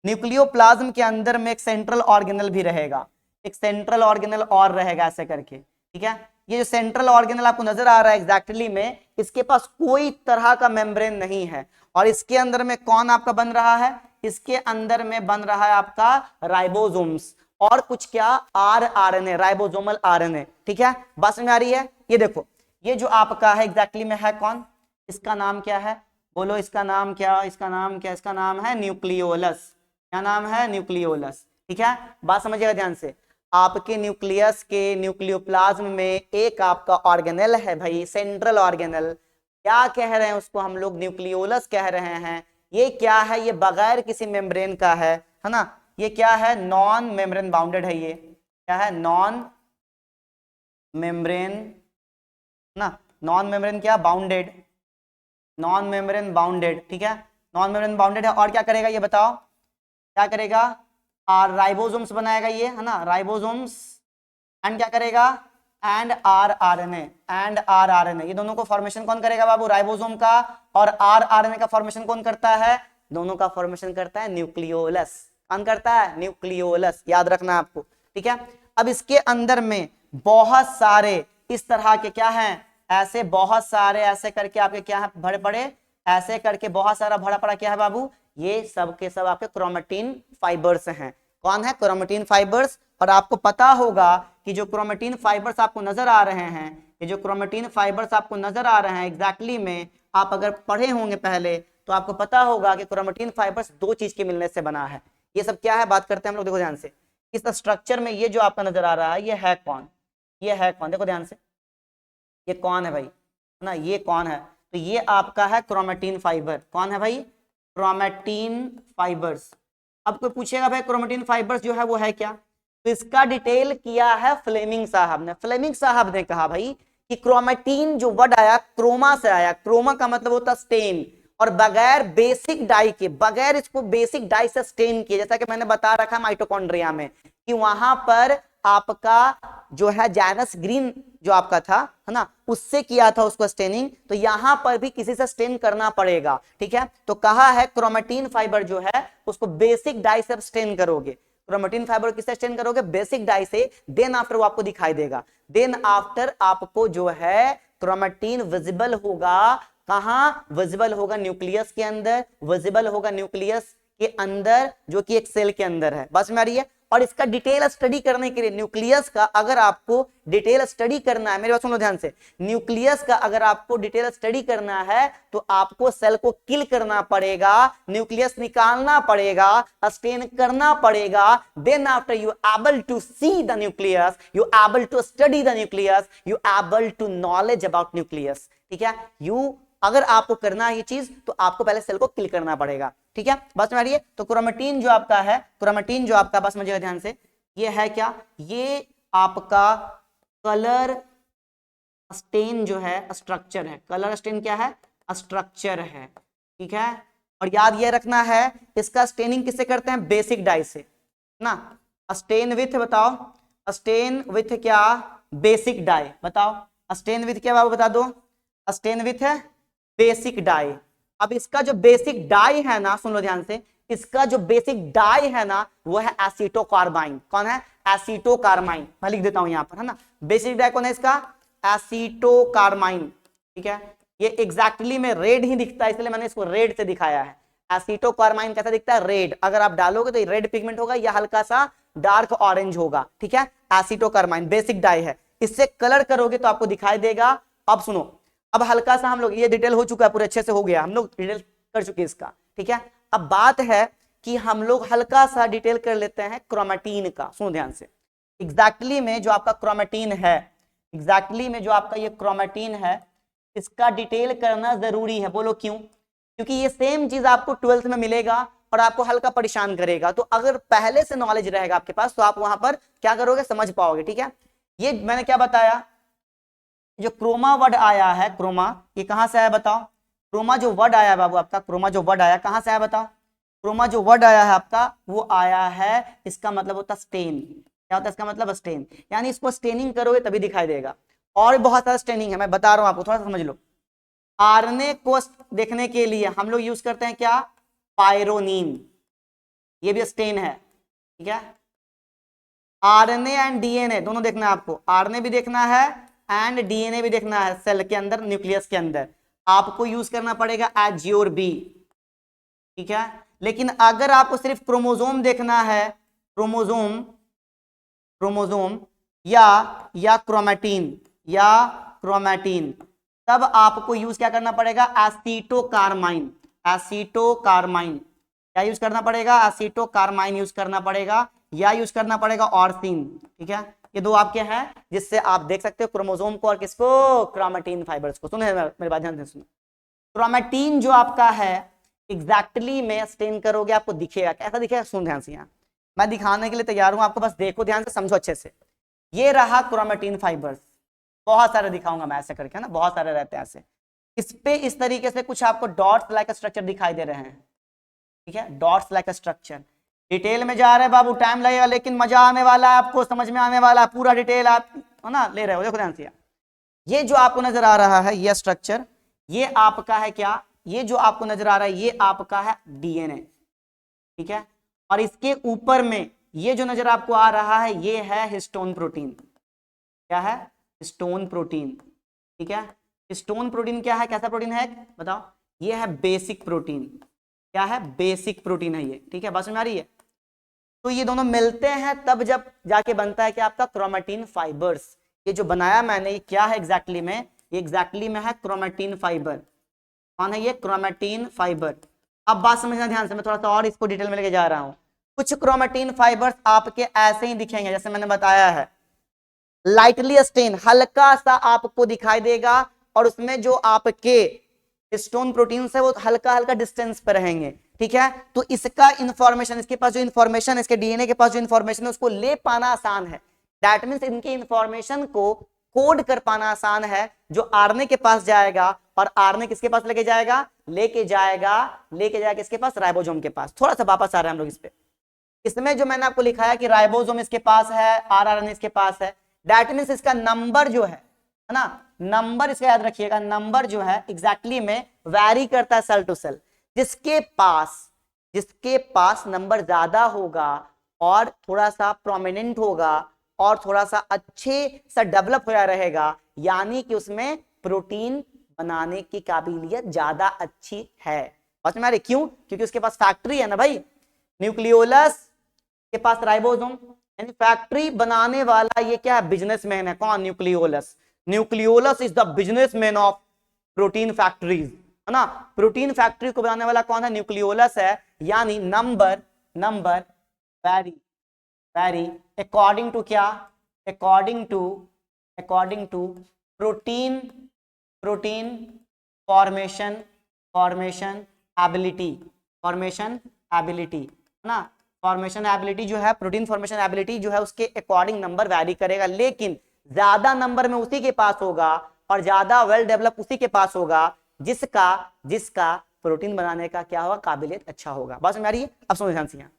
न्यूक्लियोप्लाज्म के अंदर में एक सेंट्रल ऑर्गेनल भी रहेगा, एक सेंट्रल ऑर्गेनल और रहेगा ऐसे करके, ठीक है। ये जो सेंट्रल ऑर्गेनल आपको नजर आ रहा है एग्जैक्टली में, इसके पास कोई तरह का मेम्ब्रेन नहीं है, और इसके अंदर में कौन आपका बन रहा है, इसके अंदर में बन रहा है आपका राइबोसोम्स और कुछ क्या आरएनए, राइबोसोमल आरएनए, ठीक है। बात समझ में आ रही है। ये देखो, ये जो आपका है एग्जैक्टली में है कौन, इसका नाम क्या है, बोलो इसका नाम क्या, इसका नाम क्या, इसका नाम है न्यूक्लियोलस। क्या नाम है, न्यूक्लियोलस, ठीक है। बात समझिएगा ध्यान से, आपके न्यूक्लियस के न्यूक्लियोप्लाज्म में एक आपका ऑर्गेनल है भाई, सेंट्रल ऑर्गेनल, क्या कह रहे हैं उसको हम लोग, न्यूक्लियोलस कह रहे हैं। ये क्या है, ये बगैर किसी मेम्ब्रेन का है ना, ये क्या है, नॉन मेम्ब्रेन बाउंडेड है, ये क्या है, नॉन मेम्ब्रेन ना, नॉन मेम्ब्रेन क्या, बाउंडेड, नॉन मेम्ब्रेन बाउंडेड, ठीक है, नॉन मेम्ब्रेन बाउंडेड है। और क्या करेगा ये बताओ, क्या करेगा, आर राइबोसोम्स बनाएगा ये, है ना, राइबोसोम्स, एंड क्या करेगा, एंड आरएनए, एंड आरएनए, ये दोनों को फॉर्मेशन कौन करेगा बाबू, राइबोसोम का, और आरएनए का फॉर्मेशन कौन करता है, दोनों का फॉर्मेशन करता है न्यूक्लियोलस। कौन करता है, न्यूक्लियोलस, याद रखना आपको, ठीक है। अब इसके अंदर में बहुत सारे इस तरह के क्या हैं, ऐसे बहुत सारे ऐसे करके आपके क्या है, बड़े बड़े ऐसे करके बहुत सारा भरा पड़ा क्या है बाबू, ये सब के सब आपके क्रोमेटिन फाइबर्स हैं। कौन है, क्रोमेटिन फाइबर्स। और आपको पता होगा कि जो क्रोमेटिन फाइबर्स आपको नजर आ रहे हैं, ये जो क्रोमेटिन फाइबर्स आपको नजर आ रहे हैं एग्जैक्टली में, आप अगर पढ़े होंगे पहले तो आपको पता होगा कि क्रोमेटिन फाइबर्स दो चीज के मिलने से बना है। ये सब क्या है, बात करते हैं हम लोग, देखो ध्यान से, इस स्ट्रक्चर में ये जो आपका नजर आ रहा है ये है कौन, ये है कौन, देखो ध्यान से, ये कौन है भाई, है ना, ये कौन है, तो ये आपका है क्रोमेटिन फाइबर। कौन है भाई, क्रोमेटिन फाइबर्स। अब कोई पूछेगा भाई क्रोमेटिन फाइबर्स जो है वो है क्या, तो इसका डिटेल किया है फ्लेमिंग साहब ने। फ्लेमिंग साहब ने कहा भाई कि क्रोमेटिन जो वर्ड आया क्रोमा से आया, क्रोमा का मतलब होता स्टेन, और बगैर बेसिक डाई के, बगैर इसको बेसिक डाई से स्टेन किए, जैसा कि मैंने बता रखा माइटोकॉन्ड्रिया में कि वहां पर आपका जो है जैनस ग्रीन जो आपका था, है ना, उससे किया था उसको स्टेनिंग, तो यहां पर भी किसी से स्टेन करना पड़ेगा, ठीक है। तो कहा है क्रोमेटिन फाइबर जो है उसको बेसिक डाई से स्टेन करोगे, क्रोमेटिन फाइबर किससे स्टेन करोगे, बेसिक डाई से, देन आफ्टर वो आपको दिखाई देगा, देन आफ्टर आपको जो है क्रोमेटिन विजिबल होगा, कहां विजिबल होगा, न्यूक्लियस के अंदर, विजिबल होगा न्यूक्लियस के अंदर जो कि एक सेल के अंदर है। बस में आ रही है। और इसका डिटेल स्टडी करने के लिए न्यूक्लियस का अगर आपको डिटेल स्टडी करना है, मेरी बात सुनो ध्यान से, न्यूक्लियस का अगर आपको डिटेल स्टडी करना है तो आपको सेल को किल करना पड़ेगा, न्यूक्लियस निकालना पड़ेगा, स्टेन करना पड़ेगा, then after you able to see the nucleus, you able to study the nucleus, you able to knowledge about nucleus, ठीक है। यू अगर आपको करना है ये चीज तो आपको पहले सेल को किल करना पड़ेगा, ठीक है। बस में आ रही है। तो क्रोमेटिन जो आपका है, क्रोमेटिन जो आपका, बस समझिएगा ध्यान से, ये है क्या, ये आपका कलर स्टेन जो है स्ट्रक्चर है, कलर स्टेन क्या है, स्ट्रक्चर है, ठीक है। और याद ये रखना है इसका स्टेनिंग किससे करते हैं, बेसिक डाई से ना, स्टेन विथ, बताओ स्टेन विथ क्या, बेसिक डाई, बताओ स्टेन विथ क्या बाबू, बता दो, स्टेन विथ है बेसिक डाई। अब इसका जो बेसिक डाई है ना, सुन लो ध्यान से, इसका जो बेसिक डाई है ना वो है एसीटोकार्बाइन। कौन है, एसीटोकार्बाइन, मैं लिख देता हूं यहां पर, है ना, बेसिक डाई कौन है इसका, एसीटोकार्बाइन, ठीक है। ये एग्जैक्टली में रेड ही दिखता है इसलिए मैंने इसको रेड से दिखाया है। एसीटोकार्बाइन कैसा दिखता है, रेड, अगर आप डालोगे तो रेड पिगमेंट होगा या हल्का सा डार्क ऑरेंज होगा, ठीक है। एसीटोकार्बाइन बेसिक डाई है, इससे कलर करोगे तो आपको दिखाई देगा। अब सुनो, अब हल्का सा हम लोग, ये डिटेल हो चुका है, पूरे अच्छे से हो गया, हम लोग डिटेल कर चुके इसका, ठीक है। अब बात है कि हम लोग हल्का सा डिटेल कर लेते हैं क्रोमेटिन का, सुनो ध्यान से, एग्जैक्टली में जो आपका क्रोमेटिन है, एग्जैक्टली में जो आपका ये क्रोमेटिन है, इसका डिटेल करना जरूरी है। बोलो क्यों, क्योंकि ये सेम चीज आपको 12th में मिलेगा और आपको हल्का परेशान करेगा, तो अगर पहले से नॉलेज रहेगा आपके पास तो आप वहां पर क्या करोगे, समझ पाओगे, ठीक है। ये मैंने क्या बताया, जो क्रोमा वर्ड आया है, क्रोमा, ये कहां से आया बताओ, क्रोमा जो वर्ड आया है बाबू आपका, क्रोमा जो वर्ड आया कहां से आया बताओ, क्रोमा जो वर्ड आया है आपका वो आया है, इसका मतलब होता स्टेन, क्या होता है इसका मतलब, स्टेन, यानी इसको स्टेनिंग करोगे तभी दिखाई देगा। और बहुत सारा स्टेनिंग है, मैं बता रहा हूं आपको, थोड़ा सा समझ लो। आरएनए को देखने के लिए हम लोग यूज करते हैं क्या, पायरोनीन, ये भी स्टेन है, ठीक है। आरएनए एंड डीएनए दोनों देखना है आपको, आरएनए भी देखना है एंड डीएनए भी देखना है सेल के अंदर, न्यूक्लियस के अंदर। आपको यूज करना पड़ेगा एज योर बी, ठीक है। लेकिन अगर आपको सिर्फ क्रोमोसोम देखना है, क्रोमोसोम, क्रोमोसोम या क्रोमैटिन, या क्रोमैटिन, तब आपको यूज क्या करना पड़ेगा, एसीटोकार्माइन, एसीटोकार्माइन। क्या यूज करना पड़ेगा, एसीटोकार्माइन यूज करना पड़ेगा, या यूज करना पड़ेगा ऑर्सिन, ठीक है। ये दो आपके हैं जिससे आप देख सकते हो क्रोमोसोम को और किसको, क्रोमैटिन फाइबर्स को। सुने मेरी बात ध्यान से सुनो, क्रोमैटिन जो आपका है एग्जैक्टली में स्टेन करोगे आपको दिखेगा, कैसा दिखेगा, सुन ध्यान से। यहाँ मैं दिखाने के लिए तैयार हूं आपको, बस देखो ध्यान से, समझो अच्छे से। ये रहा क्रोमैटिन फाइबर्स, बहुत सारे दिखाऊंगा मैं ऐसे करके ना, बहुत सारे रहते हैं ऐसे। इस पे इस तरीके से कुछ आपको डॉट्स लाइक स्ट्रक्चर दिखाई दे रहे हैं, ठीक है, डॉट्स लाइक स्ट्रक्चर। डिटेल में जा रहे हैं बाबू, टाइम लगेगा लेकिन मजा आने वाला है, आपको समझ में आने वाला है, पूरा डिटेल आप है ना ले रहे हो। देखो ध्यान से, ये जो आपको नजर आ रहा है ये स्ट्रक्चर, ये आपका है क्या, ये जो आपको नजर आ रहा है ये आपका है डीएनए, ठीक है। और इसके ऊपर में ये जो नजर आपको आ रहा है ये है हिस्टोन प्रोटीन। क्या है, हिस्टोन प्रोटीन, ठीक है। हिस्टोन प्रोटीन क्या है, कैसा प्रोटीन है बताओ, ये है बेसिक प्रोटीन। क्या है, बेसिक प्रोटीन है ये, ठीक है, बात समझ में आ रही है। तो ये दोनों मिलते हैं तब जब जाके बनता है कि आपका क्रोमैटिन फाइबर्स। ये जो बनाया मैंने ये क्या है एग्जैक्टली में, ये एग्जैक्टली में है क्रोमैटिन फाइबर। कौन है ये, क्रोमैटिन फाइबर। अब बात समझना ध्यान से, मैं थोड़ा सा और इसको डिटेल में लेके जा रहा हूं। कुछ क्रोमैटिन फाइबर्स आपके ऐसे ही दिखेंगे जैसे मैंने बताया है, लाइटली स्टेन, हल्का सा आपको दिखाई देगा, और उसमें जो आपके हिस्टोन प्रोटीन है वो हल्का हल्का डिस्टेंस पर रहेंगे, ठीक है। तो इसका इंफॉर्मेशन, इसके पास जो इंफॉर्मेशन है, इसके डीएनए के पास जो इंफॉर्मेशन है उसको ले पाना आसान है। दैट मींस इनके इंफॉर्मेशन को कोड कर पाना आसान है, जो आरएनए के पास जाएगा, और आरएनए किसके पास लेके जाएगा, लेके जाएगा किसके पास, राइबोसोम के पास। थोड़ा सा वापस आ रहे हैं हम लोग इस पे। इसमें जो मैंने आपको लिखा है कि राइबोसोम इसके पास है, आरआरएनए इसके पास है, दैट मींस इसका नंबर जो है ना, नंबर इसका याद रखिएगा, नंबर जो है एग्जैक्टली में वैरी करता है सेल टू सेल। जिसके पास नंबर ज्यादा होगा और थोड़ा सा प्रोमिनेंट होगा और थोड़ा सा अच्छे सा डेवलप होया रहेगा, यानी कि उसमें प्रोटीन बनाने की काबिलियत ज्यादा अच्छी है। समझ में आ रही, क्यों, क्योंकि उसके पास फैक्ट्री है ना भाई, न्यूक्लियोलस के पास राइबोसोम, यानी फैक्ट्री बनाने वाला ये क्या है, बिजनेसमैन है। कौन, nucleolus. Nucleolus is the businessman of protein factories, है ना। प्रोटीन फैक्ट्री को बनाने वाला कौन है, न्यूक्लियोलस है। यानी नंबर वैरी अकॉर्डिंग टू क्या, according to protein formation ability, है ना। फॉर्मेशन एबिलिटी जो है, प्रोटीन फॉर्मेशन एबिलिटी जो है, उसके अकॉर्डिंग नंबर वैरी करेगा, लेकिन ज्यादा नंबर में उसी के पास होगा और ज्यादा वेल डेवलप उसी के पास होगा जिसका प्रोटीन बनाने का क्या होगा, काबिलियत अच्छा होगा। बात समझ आ रही है। अब समझ ध्यान से यहाँ,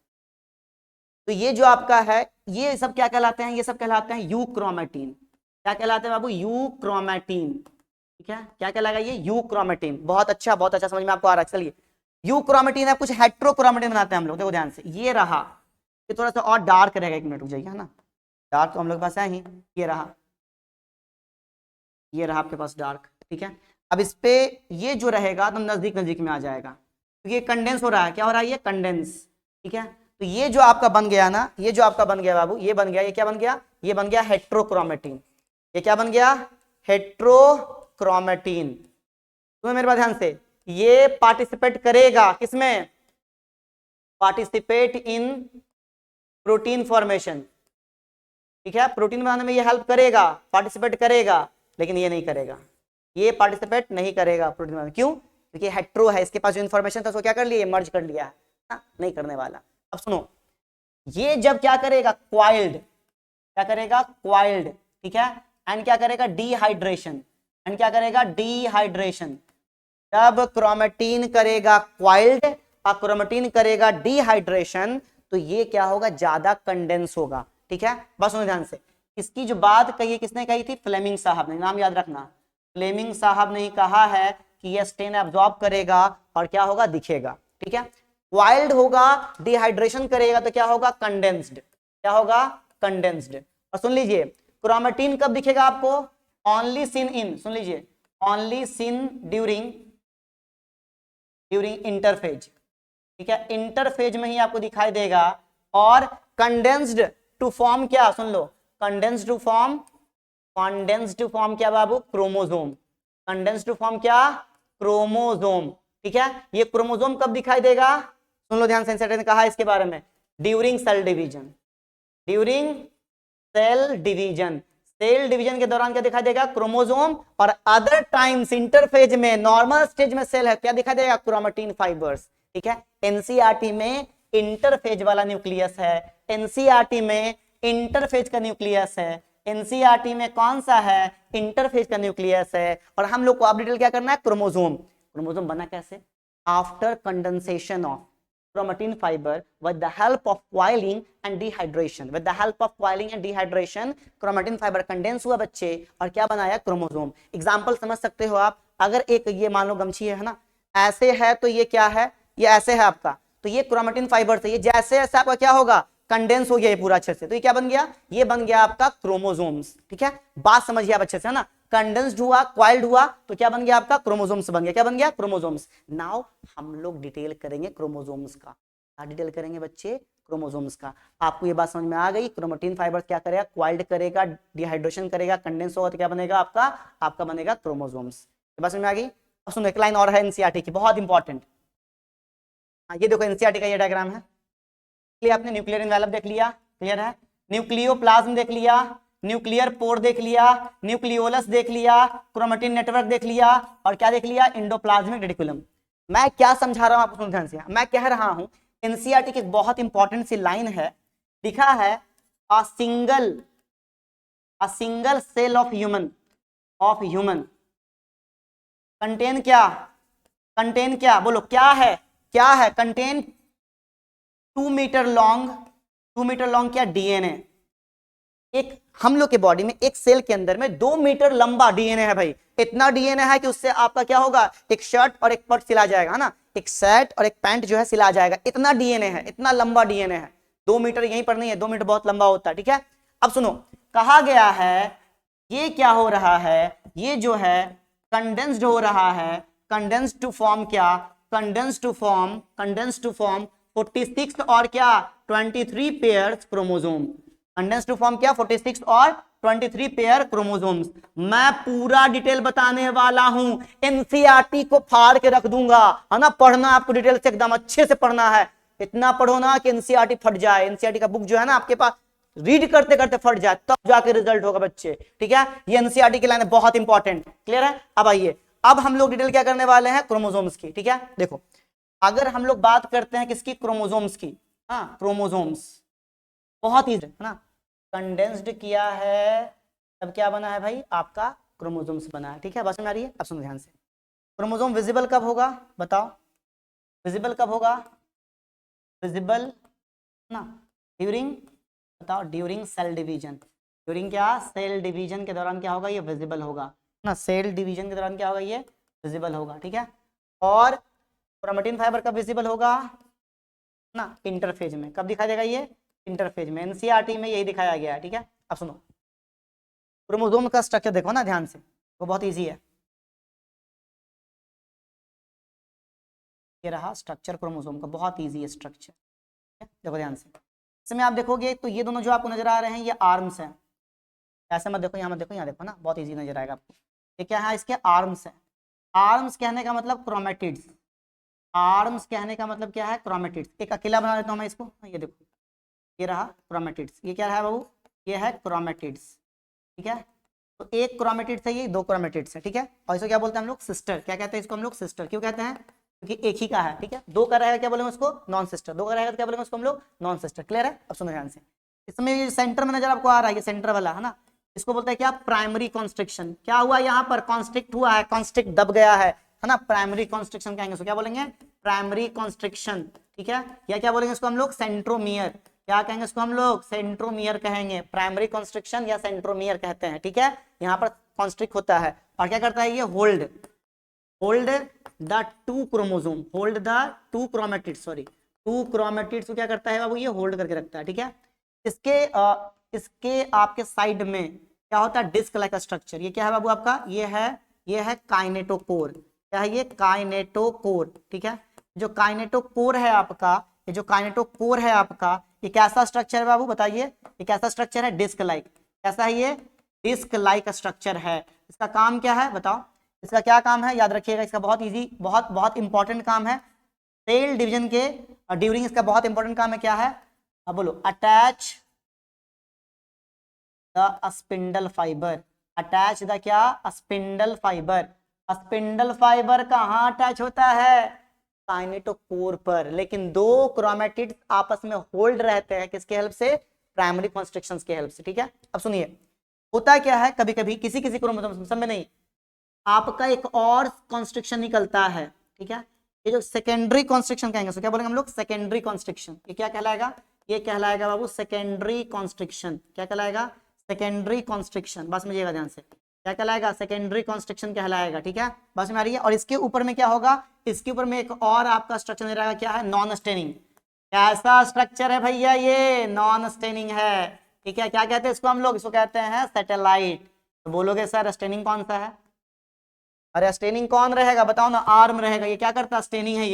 तो ये जो आपका है ये सब क्या कहलाते हैं, ये सब कहलाते हैं यूक्रोमैटिन। क्या कहलाते हैं बाबू, यूक्रोमैटिन, ठीक है। क्या कहलाएगा ये, यूक्रोमैटिन। बहुत अच्छा समझ में आपको आ रहा है। चलिए, यूक्रोमैटिन है, कुछ हेट्रोक्रोमैटिन बनाते हैं हम लोग। देखो ध्यान से, ये रहा, ये थोड़ा सा और डार्क रहेगा, एक मिनट रुक जाइए, है ना। डार्क तो हम लोग के पास है ही, ये रहा आपके पास डार्क, ठीक है। अब इस पे ये जो रहेगा तो नजदीक में आ जाएगा, तो ये कंडेंस हो रहा है। क्या हो रहा है, ये कंडेंस, ठीक है। तो ये जो आपका बन गया ना, ये जो आपका बन गया बाबू, ये बन गया, ये क्या बन गया, ये बन गया हेट्रोक्रोमैटिन। ये क्या बन गया, हेट्रोक्रोमैटिन। तुम्हें मेरे पास ध्यान से, ये पार्टिसिपेट करेगा किसमें, पार्टिसिपेट इन प्रोटीन फॉर्मेशन, ठीक है। प्रोटीन बनाने में ये हेल्प करेगा, पार्टिसिपेट करेगा, लेकिन ये नहीं करेगा, ये पार्टिसिपेट नहीं करेगा प्रोटीन बनाने। क्यों, क्योंकि हेट्रो है, इसके पास जो इन्फॉर्मेशन था उसको क्या कर लिया, मर्ज कर लिया है ना, नहीं करने वाला। अब सुनो, ये जब क्या करेगा, क्वाइल्ड, क्या करेगा, क्वाइल्ड, ठीक है। एंड क्या करेगा, डिहाइड्रेशन, एंड क्या करेगा, डिहाइड्रेशन। जब क्रोमैटिन करेगा क्वाइल्ड और क्रोमैटिन करेगा डिहाइड्रेशन, तो ये क्या होगा, ज्यादा कंडेंस होगा, ठीक है। बस सुनो ध्यान से, इसकी जो बात कही है किसने कही थी, फ्लेमिंग साहब ने, नाम याद रखना। फ्लेमिंग साहब ने कहा है कि यह स्टेन एब्जॉर्ब करेगा और क्या होगा, दिखेगा, ठीक है। वाइल्ड होगा, डिहाइड्रेशन करेगा तो क्या होगा, कंडेंस्ड, क्या होगा, कंडेंस्ड। और सुन लीजिए क्रोमेटिन कब दिखेगा आपको, ओनली सीन इन, सुन लीजिए, ओनली सीन ड्यूरिंग इंटरफेज, ठीक है, इंटरफेज में ही आपको दिखाई देगा। और कंडेंस्ड टू फॉर्म क्या, सुन लो, condensed to form, condensed to form क्या बाबू, क्रोमोसोम, कंडेंस्ड टू फॉर्म क्या, क्रोमोसोम, ठीक है। ये क्रोमोसोम कब दिखाई देगा, सुन लो ध्यान से, ने कहा इसके बारे में, during cell division, during cell division, cell division के दौरान क्या दिखाई देगा, क्रोमोसोम। और अदर टाइम्स इंटरफेज में, नॉर्मल स्टेज में सेल है, क्या दिखाई देगा, क्रोमेटिन फाइबर्स, ठीक है। एनसीईआरटी में इंटरफेज वाला न्यूक्लियस है, एनसीईआरटी में इंटरफेज का न्यूक्लियस है, एनसीईआरटी में कौन सा है, इंटरफेज का न्यूक्लियस है। और हम लोग को अब डिटेल क्या करना है, क्रोमोसोम, क्रोमोसोम बना कैसे, after condensation of chromatin fiber with the help of coiling and dehydration, with the help of coiling and dehydration chromatin fiber condense हुआ बच्चे और क्या बनाया, क्रोमोसोम। एग्जांपल समझ सकते हो आप, अगर एक ये मान लो गमछी है ना, ऐसे है तो ये क्या है, ये ऐसे है आपका, तो ये क्रोमेटिन फाइबर से ये जैसे जैसे आपका क्या होगा, कंडेंस हो गया ये पूरा अच्छे से, तो ये क्या बन गया, ये बन गया आपका क्रोमोसोम्स, ठीक है। बात समझिए आप अच्छे से, है ना, कंडेंस्ड हुआ, क्वाइल्ड हुआ, तो क्या बन गया आपका, क्रोमोसोम्स बन गया, क्या बन गया, क्रोमोसोम्स। नाउ हम लोग डिटेल करेंगे क्रोमोसोम्स का, क्या डिटेल करेंगे बच्चे, क्रोमोसोम्स का। आपको ये बात समझ में आ गई, क्रोमेटिन फाइबर क्या करेगा, क्वाइल्ड करेगा, डिहाइड्रेशन करेगा, कंडेंस होगा तो क्या बनेगा आपका, आपका बनेगा क्रोमोसोम्स। ये बात समझ में आ गई। अब सुनो एक लाइन और है एनसीईआरटी की, बहुत इंपॉर्टेंट। ये देखो एनसीईआरटी का ये डायग्राम है, आपने न्यूक्लियर एनवेलप देख लिया, क्लियर है, न्यूक्लियोप्लाज्म देख लिया, न्यूक्लियर पोर देख लिया, न्यूक्लियोलस देख लिया, क्रोमेटिन नेटवर्क देख लिया, और क्या देख लिया, इंडोप्लाज्मिक रेटिकुलम। मैं क्या समझा रहा हूं आपको, ध्यान से, मैं कह रहा हूं एनसीईआरटी की एक बहुत इंपॉर्टेंट सी लाइन है, लिखा है a single cell of human contain क्या, कंटेन क्या, बोलो क्या है, क्या है, कंटेन 2 मीटर लॉन्ग क्या, डीएनए। एक हम लोग के बॉडी में एक सेल के अंदर में 2 मीटर लंबा डीएनए है भाई, इतना डीएनए है कि उससे आपका क्या होगा, एक शर्ट और एक पैंट सिला जाएगा, है ना, एक शर्ट और एक पैंट जो है सिला जाएगा, इतना डीएनए है, इतना लंबा डीएनए है। 2 मीटर यहीं पर नहीं है, 2 मीटर बहुत लंबा होता है, ठीक है। अब सुनो, कहा गया है ये क्या हो रहा है, ये जो है कंडेंस्ड हो रहा है, कंडेंस्ड टू फॉर्म क्या, कंडेंस्ड टू फॉर्म 46 और क्या 23 pairs chromosome, condensed to form क्या 46 और 23 पेयर क्रोमोसोम्स। मैं पूरा डिटेल बताने वाला हूं, एनसीईआरटी को फाड़ के रख दूंगा, है ना, पढ़ना आपको डिटेल से एकदम अच्छे से पढ़ना है, इतना पढ़ो ना कि एनसीईआरटी फट जाए, एनसीईआरटी का बुक जो है ना आपके पास रीड करते करते फट जाए, तब जाके रिजल्ट होगा बच्चे, ठीक है। ये एनसीईआरटी की लाइन है, बहुत इंपॉर्टेंट, क्लियर है। अब आइए, अब हम लोग डिटेल क्या करने वाले हैं, क्रोमोसोम्स की, ठीक है। देखो अगर हम लोग बात करते हैं किसकी, क्रोमोसोम्स की, हाँ क्रोमोसोम्स, बहुत ही है ना, कंडेंस्ड किया है तब क्या बना है भाई, आपका क्रोमोसोम्स बना है, ठीक है। बात समझ आ रही है, अब सुनो ध्यान से, क्रोमोसोम विजिबल कब होगा, बताओ, विजिबल कब होगा, विजिबल ना ड्यूरिंग, बताओ, ड्यूरिंग सेल डिवीजन, ड्यूरिंग क्या, सेल डिवीजन के दौरान क्या होगा, ये विजिबल होगा ना, सेल डिवीजन के दौरान क्या होगा, ये विजिबल होगा, ठीक है। और क्रोमेटिन फाइबर कब विजिबल होगा ना, इंटरफेज में, कब दिखाई देगा ये, इंटरफेज में, एनसीईआरटी में यही दिखाया गया है, ठीक है। अब सुनो क्रोमोसोम का स्ट्रक्चर देखो ना ध्यान से, वो बहुत इजी है, ये रहा स्ट्रक्चर क्रोमोसोम का, बहुत इजी है स्ट्रक्चर, देखो ध्यान से। इसमें आप देखोगे तो ये दोनों जो आपको नजर आ रहे हैं ये आर्म्स हैं, ऐसे मत देखो, यहाँ मत देखो, यहाँ देखो ना, बहुत इजी नजर आएगा आपको, ये क्या है, इसके आर्म्स है। आर्म्स कहने का मतलब क्रोमेटिड्स, आर्म्स कहने का मतलब क्या है, क्रोमेटिड्स। एक अकेला बना देता हूँ मैं इसको, ये देखो, ये रहा क्रोमेटिड्स, ये क्या है बाबू, ये है क्रोमेटिड्स, ठीक है। तो एक क्रोमेटिड्स है, ये 2 क्रोमेटिड्स है, ठीक है। और इसको क्या बोलते हैं हम लोग, सिस्टर, क्या कहते हैं इसको हम लोग, सिस्टर, क्यों कहते हैं, क्योंकि एक ही का है, ठीक है। 2 का रहेगा क्या बोलेंगे उसको, नॉन सिस्टर, 2 का रहेगा तो क्या बोलेंगे उसको हम लोग, नॉन सिस्टर, क्लियर है। अब सुनो ध्यान से, इसमें ये सेंटर में नजर आपको आ रहा है, ये सेंटर वाला है ना, इसको बोलते हैं क्या, प्राइमरी कॉन्स्ट्रिक्शन। क्या हुआ यहाँ पर, कॉन्स्ट्रिक्ट हुआ है, कॉन्स्ट्रिक्ट दब गया है ना, प्राइमरी कॉन्स्ट्रिक्शन कहेंगे उसको, क्या बोलेंगे, प्राइमरी कॉन्स्ट्रिक्शन, ठीक है। या क्या बोलेंगे इसको हम लोग, सेंट्रोमियर, क्या कहेंगे इसको हम लोग, सेंट्रोमियर कहेंगे, प्राइमरी कॉन्स्ट्रिक्शन या सेंट्रोमियर कहते हैं, ठीक है। यहाँ पर कॉन्स्ट्रिक्ट होता है और क्या करता है ये, hold the 2 chromosome, hold the 2 chromatids, sorry, 2 chromatids को क्या करता है बाबू, ये होल्ड करके रखता है, ठीक है। इसके आपके साइड में क्या होता है, डिस्क लाइक स्ट्रक्चर। ये क्या है बाबू आपका, ये है काइनेटोकोर। क्या है ये, काइनेटोकोर, ठीक है। जो काइनेटोकोर है आपका, ये जो काइनेटोकोर है आपका, ये कैसा स्ट्रक्चर है बाबू बताइए, ये कैसा स्ट्रक्चर है, डिस्क लाइक। कैसा है ये, डिस्क लाइक स्ट्रक्चर है। इसका काम क्या है बताओ, इसका क्या काम है, याद रखिएगा, इसका बहुत इजी, बहुत बहुत इंपॉर्टेंट काम है सेल डिवीजन के ड्यूरिंग। इसका बहुत इंपॉर्टेंट काम है, क्या है, अब बोलो, attach the spindle fibre. Attach the क्या, स्पिंडल फाइबर। स्पिंडल फाइबर कहाँ अटैच होता है, काइनेटोकोर पर। लेकिन 2 क्रोमेटिड्स आपस में होल्ड रहते हैं किसके हेल्प से, प्राइमरी कॉन्स्ट्रिक्शंस के हेल्प से, ठीक है। अब सुनिए, होता क्या है, कभी कभी किसी किसी क्रोमोसोम में नहीं, आपका एक और कॉन्स्ट्रिक्शन निकलता है, ठीक है। ये जो सेकेंडरी कॉन्स्ट्रिक्शन कहेंगे, तो क्या बोलेंगे हम लोग, सेकेंडरी कॉन्स्ट्रिक्शन। ये क्या कहलाएगा, ये कहलाएगा बाबू सेकेंडरी कॉन्स्ट्रिक्शन। क्या कहलाएगा, सेकेंडरी कॉन्स्ट्रिक्शन। बस समझिएगा ध्यान से, क्या कहलाएगा, सेकेंडरी कॉन्स्ट्रिक्शन कहलाएगा, ठीक है। बस में आ रही है। और इसके ऊपर में क्या होगा, इसके ऊपर में एक और आपका स्ट्रक्चर दे रहेगा, क्या है, नॉन स्टेनिंग। कैसा स्ट्रक्चर है भैया, ये नॉन स्टेनिंग है, ठीक है। क्या कहते हैं इसको हम लोग, इसको कहते हैं सैटेलाइट। तो बोलोगे सर स्टेनिंग कौन सा है, अरे स्टेनिंग कौन रहेगा बताओ ना, आर्म रहेगा। ये क्या करता है, स्टेनिंग है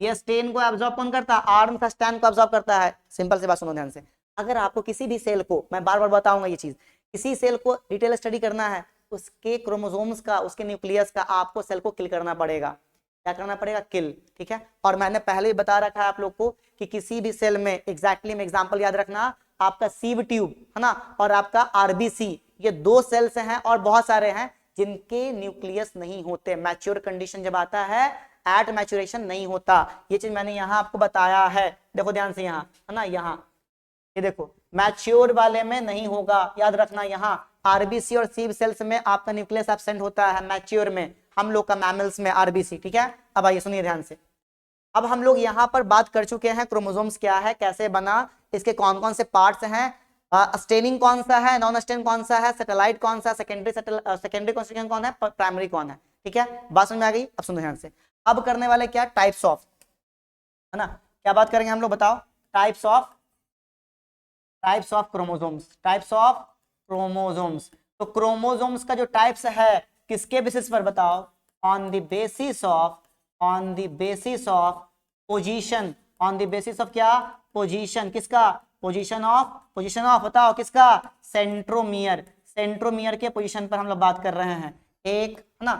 ये स्टेन को एब्जॉर्ब कौन करता है, आर्म का स्टैंड को एब्जॉर्ब करता है। सिंपल सी बात सुनो ध्यान से, अगर आपको किसी भी सेल को, मैं बार बार बताऊंगा ये चीज, किसी सेल को डिटेल स्टडी करना है, उसके क्रोमोसोम्स का, उसके न्यूक्लियस का आपको सेल को किल करना पड़ेगा। क्या करना पड़ेगा, किल, ठीक है। और मैंने पहले ही बता रखा है आप लोग को कि किसी भी सेल में एग्जैक्टली में एग्जांपल याद रखना, आपका सीव ट्यूब है ना, और आपका आरबीसी, ये 2 सेल्स हैं और बहुत सारे हैं जिनके न्यूक्लियस नहीं होते। मैच्योर कंडीशन जब आता है, एट मैच्योरेशन नहीं होता। ये चीज मैंने यहाँ आपको बताया है, देखो ध्यान से, यहाँ है ना, यहाँ ये देखो, मैच्योर वाले में नहीं होगा, याद रखना। यहाँ आरबीसी और सीव सेल्स में आपका न्यूक्लियस एब्सेंट होता है, मैच्योर में, हम लोग का मैमल्स में आरबीसी, ठीक है। अब आइए सुनिए ध्यान से, अब हम लोग यहाँ पर बात कर चुके हैं क्रोमोसोम्स क्या है, कैसे बना, इसके कौन कौन से पार्ट्स हैं, स्टेनिंग कौन सा है, नॉन स्टेन कौन सा है, सैटेलाइट कौन सा, सेकेंडरी कॉन्स्टिट्यूएंट कौन है, प्राइमरी कौन है, ठीक है। बात समझ में आ गई। अब सुनो ध्यान से, अब करने वाले क्या, टाइप्स ऑफ, है ना, क्या बात करेंगे हम लोग बताओ, types of chromosomes, types of chromosomes. तो क्रोमोसोम्स का जो टाइप्स है किसके बेसिस पर बताओ, on the basis of position, on the basis of क्या, पोजीशन, किसका, पोजीशन ऑफ बताओ किसका, सेंट्रोमियर के पोजीशन पर हम लोग बात कर रहे हैं। 1 है ना,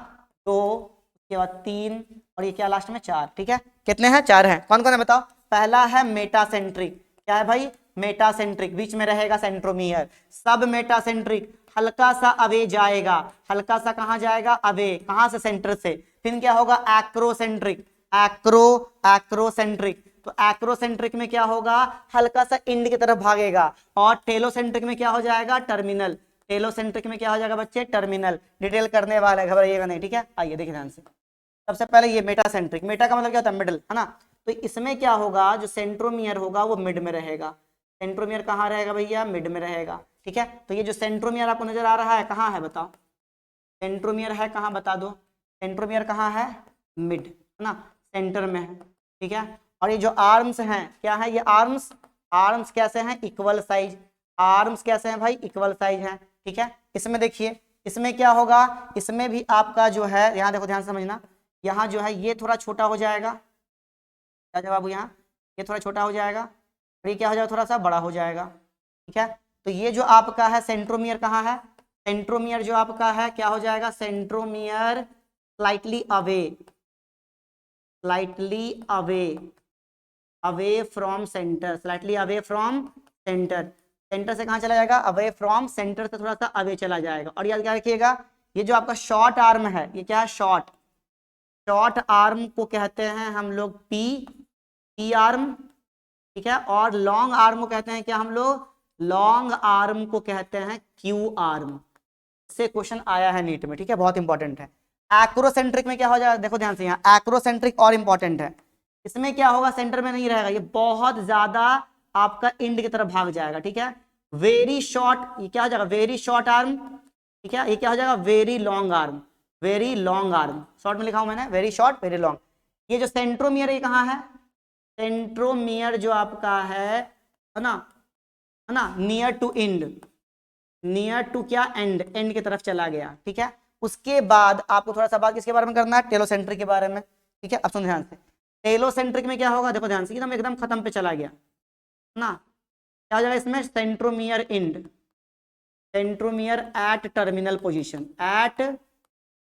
2, उसके बाद 3, और ये क्या लास्ट में 4, ठीक है। कितने हैं, 4 हैं। कौन कौन है बताओ, पहला है मेटासेंट्रिक। क्या है भाई, मेटासेंट्रिक, बीच में रहेगा सेंट्रोमियर। सब मेटासेंट्रिक, हल्का सा अवे जाएगा, हल्का सा कहां जाएगा, अवे, कहां से, सेंटर से। फिर क्या होगा, एक्रोसेंट्रिक, एक्रोसेंट्रिक। तो एक्रोसेंट्रिक में क्या होगा, हल्का सा इंड की तरफ भागेगा। और टेलोसेंट्रिक में क्या हो जाएगा, टर्मिनल। टेलोसेंट्रिक में क्या हो जाएगा बच्चे, टर्मिनल। डिटेल करने वाला है, घबराइएगा नहीं, ठीक है। आइए देखिए ध्यान से, सबसे पहले ये मेटासेंट्रिक, मेटा का मतलब क्या होता है, मिडिल, है ना। तो इसमें क्या होगा, जो सेंट्रोमियर होगा वो मिड में रहेगा। सेंट्रोमियर कहाँ रहेगा भैया, मिड में रहेगा, ठीक है। तो ये जो सेंट्रोमियर आपको नजर आ रहा है, कहाँ है बताओ, सेंट्रोमियर है कहाँ, बता दो, सेंट्रोमियर कहाँ है, मिड, है ना, सेंटर में है, ठीक है। और ये जो आर्म्स हैं, क्या है ये आर्म्स कैसे हैं, इक्वल साइज। आर्म्स कैसे हैं भाई, इक्वल साइज हैं, ठीक है। इसमें देखिए, इसमें क्या होगा, इसमें भी आपका जो है, यहाँ देखो ध्यान से समझना, यहाँ जो है ये थोड़ा छोटा हो जाएगा, क्या जवाब, यहाँ ये थोड़ा छोटा हो जाएगा, और ये क्या हो जाएगा, थोड़ा सा बड़ा हो जाएगा, ठीक है। तो ये जो आपका है सेंट्रोमियर कहाँ है, सेंट्रोमियर जो आपका है क्या हो जाएगा, centromere slightly away from centre, slightly away from centre. Centre से कहाँ चला जाएगा, अवे फ्रॉम सेंटर से थोड़ा सा अवे चला जाएगा। और याद क्या रखिएगा, ये जो आपका शॉर्ट आर्म है, ये क्या है, शॉर्ट आर्म को कहते हैं हम लोग पी आर्म, ठीक है। और लॉन्ग आर्म को कहते हैं क्या हम लोग, लॉन्ग आर्म को कहते हैं क्यू आर्म। से क्वेश्चन आया है नीट में, ठीक है, बहुत इंपॉर्टेंट है। एक्रोसेंट्रिक में क्या हो जाएगा, देखो ध्यान से, यहाँ एक्रोसेंट्रिक और इंपॉर्टेंट है। इसमें क्या होगा, सेंटर में नहीं रहेगा, ये बहुत ज्यादा आपका इंड की तरफ भाग जाएगा, ठीक है। वेरी शॉर्ट, ये क्या हो जाएगा, वेरी शॉर्ट आर्म, ठीक है। ये क्या हो जाएगा, वेरी लॉन्ग आर्म, शॉर्ट में लिखा हूं मैंने, वेरी शॉर्ट वेरी लॉन्ग। ये जो सेंट्रोमियर है कहाँ है, सेंट्रोमियर जो आपका है ना, है ना, near to end, near to क्या, एंड, एंड की तरफ चला गया, ठीक है। उसके बाद आपको थोड़ा सा बात किसके बारे में करना है, टेलोसेंट्रिक के बारे में, ठीक है। अब सुन ध्यान से, टेलोसेंट्रिक में क्या होगा, देखो ध्यान से, एकदम एकदम खत्म पे चला गया ना, क्या हो जाएगा इसमें, centromere end, centromere at terminal position, at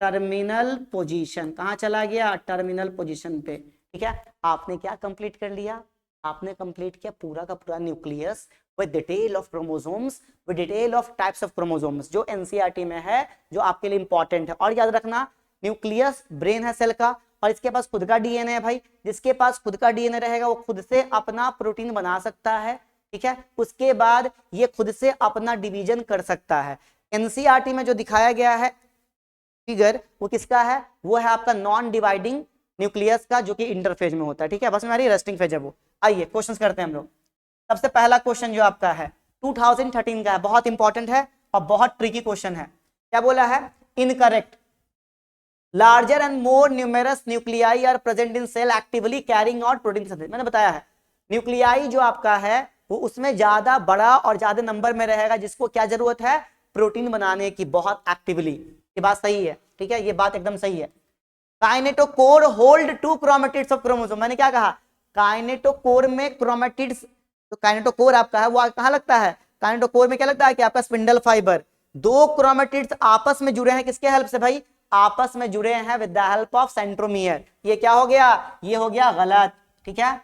terminal position, कहां चला गया, टर्मिनल पोजीशन पे, ठीक है। आपने क्या कंप्लीट कर लिया, आपने कंप्लीट किया पूरा का पूरा nucleus with detail of chromosomes, with detail of types of chromosomes, जो एनसीईआरटी में है, जो आपके लिए इंपॉर्टेंट है। और याद रखना, न्यूक्लियस ब्रेन है सेल का, और इसके पास खुद का डीएनए है भाई, जिसके पास खुद का डीएनए रहेगा वो खुद से अपना प्रोटीन बना सकता है, ठीक है। उसके बाद ये खुद से अपना डिवीजन कर सकता है। एनसीईआरटी में जो दिखाया गया है फिगर, वो किसका है, वो है आपका नॉन डिवाइडिंग न्यूक्लियस का, जो कि इंटरफेज में होता है, ठीक है। बस हमारी रेस्टिंग फेज है वो। आइए क्वेश्चंस करते हैं हम लोग। सबसे पहला क्वेश्चन जो आपका है 2013 का है, बहुत इंपॉर्टेंट है और बहुत ट्रिकी क्वेश्चन है। क्या बोला है, incorrect, larger and more numerous nuclei are present in cell actively carrying out protein synthesis. मैंने बताया है न्यूक्लियाई जो आपका है वो उसमें ज्यादा बड़ा और ज्यादा नंबर में रहेगा, जिसको क्या जरूरत है, प्रोटीन बनाने की, बहुत एक्टिवली। ये बात सही है, ठीक है, ये बात एकदम सही है। Kinetochore hold 2 chromatids of chromosome, मैंने क्या कहा, काइनेटोकोर में क्रोमेटिड्स, तो काइनेटोकोर आपका है वो कहां लगता है, काइनेटोकोर में क्या लगता है कि आपका स्पिंडल फाइबर, 2 क्रोमेटिड्स आपस में जुड़े हैं, किसके हेल्प से भाई, आपस में जुड़े हैं with the help of centromere. ये क्या हो गया, ये हो गया गलत, ठीक है।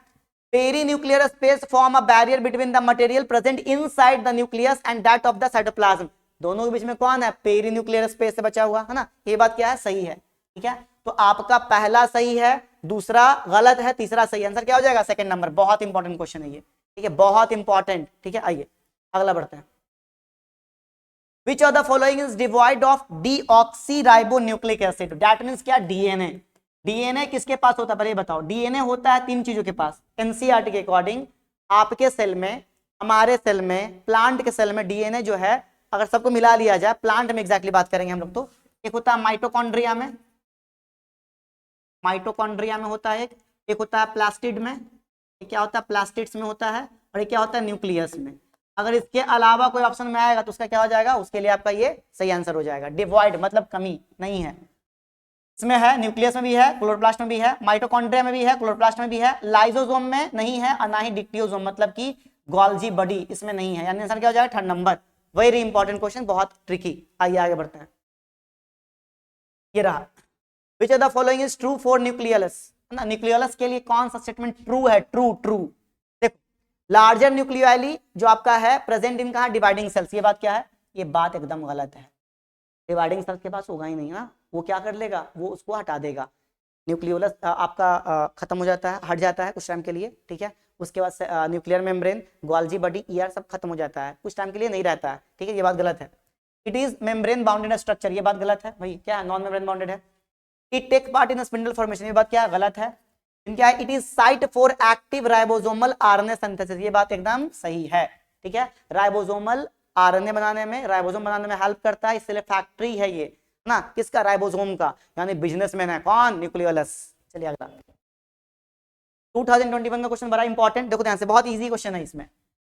Perinuclear space form a barrier between the material present inside the nucleus and that of the cytoplasm, दोनों के बीच में कौन है, पेरीन्यूक्लियर स्पेस से बचा हुआ है ना। ये बात क्या है, सही है, ठीक है। तो आपका पहला सही है, दूसरा गलत है, तीसरा सही। आंसर क्या हो जाएगा, सेकंड नंबर। बहुत इंपॉर्टेंट क्वेश्चन है ये, ठीक है, बहुत इंपॉर्टेंट, ठीक है। आइए अगला बढ़ते हैं। Which of the following is devoid of deoxyribonucleic acid? That means क्या, डीएनए। डीएनए किसके पास होता है, पहले बताओ। डीएनए होता है 3 चीजों के पास, एनसीईआरटी के अकॉर्डिंग। आपके सेल में, हमारे सेल में, प्लांट के सेल में डीएनए जो है, अगर सबको मिला लिया जाए, प्लांट में एग्जैक्टली बात करेंगे हम लोग, तो एक होता है माइटोकॉन्ड्रिया में, माइटोकॉन्ड्रिया में होता है एक होता है प्लास्टिड में, ये क्या होता है, प्लास्टिड्स में होता है, और ये क्या होता है, न्यूक्लियस में। अगर इसके अलावा कोई ऑप्शन में आएगा तो उसका क्या हो जाएगा, उसके लिए आपका ये सही आंसर हो जाएगा। डिवॉइड मतलब कमी नहीं है, इसमें है, न्यूक्लियस में भी है, क्लोरोप्लास्ट में भी है, माइटोकॉन्ड्रिया में भी है, क्लोरोप्लास्ट में भी है, लाइसोसोम में नहीं है, और ना ही डिक्टियोसोम मतलब कि गोल्जी बॉडी, इसमें नहीं है। यानी आंसर क्या हो जाएगा, 3rd number. Very important question, बहुत ट्रिकी। आइए आगे बढ़ते हैं। ये रहा, which of the following is true for nucleus, ना, न्यूक्लियस के लिए कौन सा स्टेटमेंट ट्रू है, ट्रू, ट्रू। देखो, लार्जर न्यूक्लियाली जो आपका है प्रेजेंट इन कहां, डिवाइडिंग सेल्स, ये बात क्या है, ये बात एकदम गलत है। डिवाइडिंग सेल्स के पास होगा ही नहीं ना, वो क्या कर लेगा, वो उसको हटा देगा। न्यूक्लियोलस आपका खत्म हो जाता है, हट जाता है कुछ टाइम के लिए, ठीक है। उसके बाद nuclear membrane, Golgi body, ER सब खत्म हो जाता है, कुछ टाइम के लिए नहीं रहता है, ठीक है, ये बात गलत है। It is membrane bounded structure, ये बात गलत है भाई, क्या है, नॉन मेम्ब्रेन बाउंडेड है। It take part in spindle formation, ये बात क्या है, गलत है। क्या है, it is site for active ribosomal RNA synthesis, ये बात एकदम सही है, ठीक है। राइबोसोमल आरएनए बनाने में, राइबोसोम बनाने में हेल्प करता है, इसलिए फैक्ट्री है ये ना, किसका, राइबोसोम का, यानी बिजनेसमैन है कौन, न्यूक्लियोलस। चलिए अगला 2021 का क्वेश्चन बड़ा इंपॉर्टेंट, देखो ध्यान से, बहुत इजी क्वेश्चन है। इसमें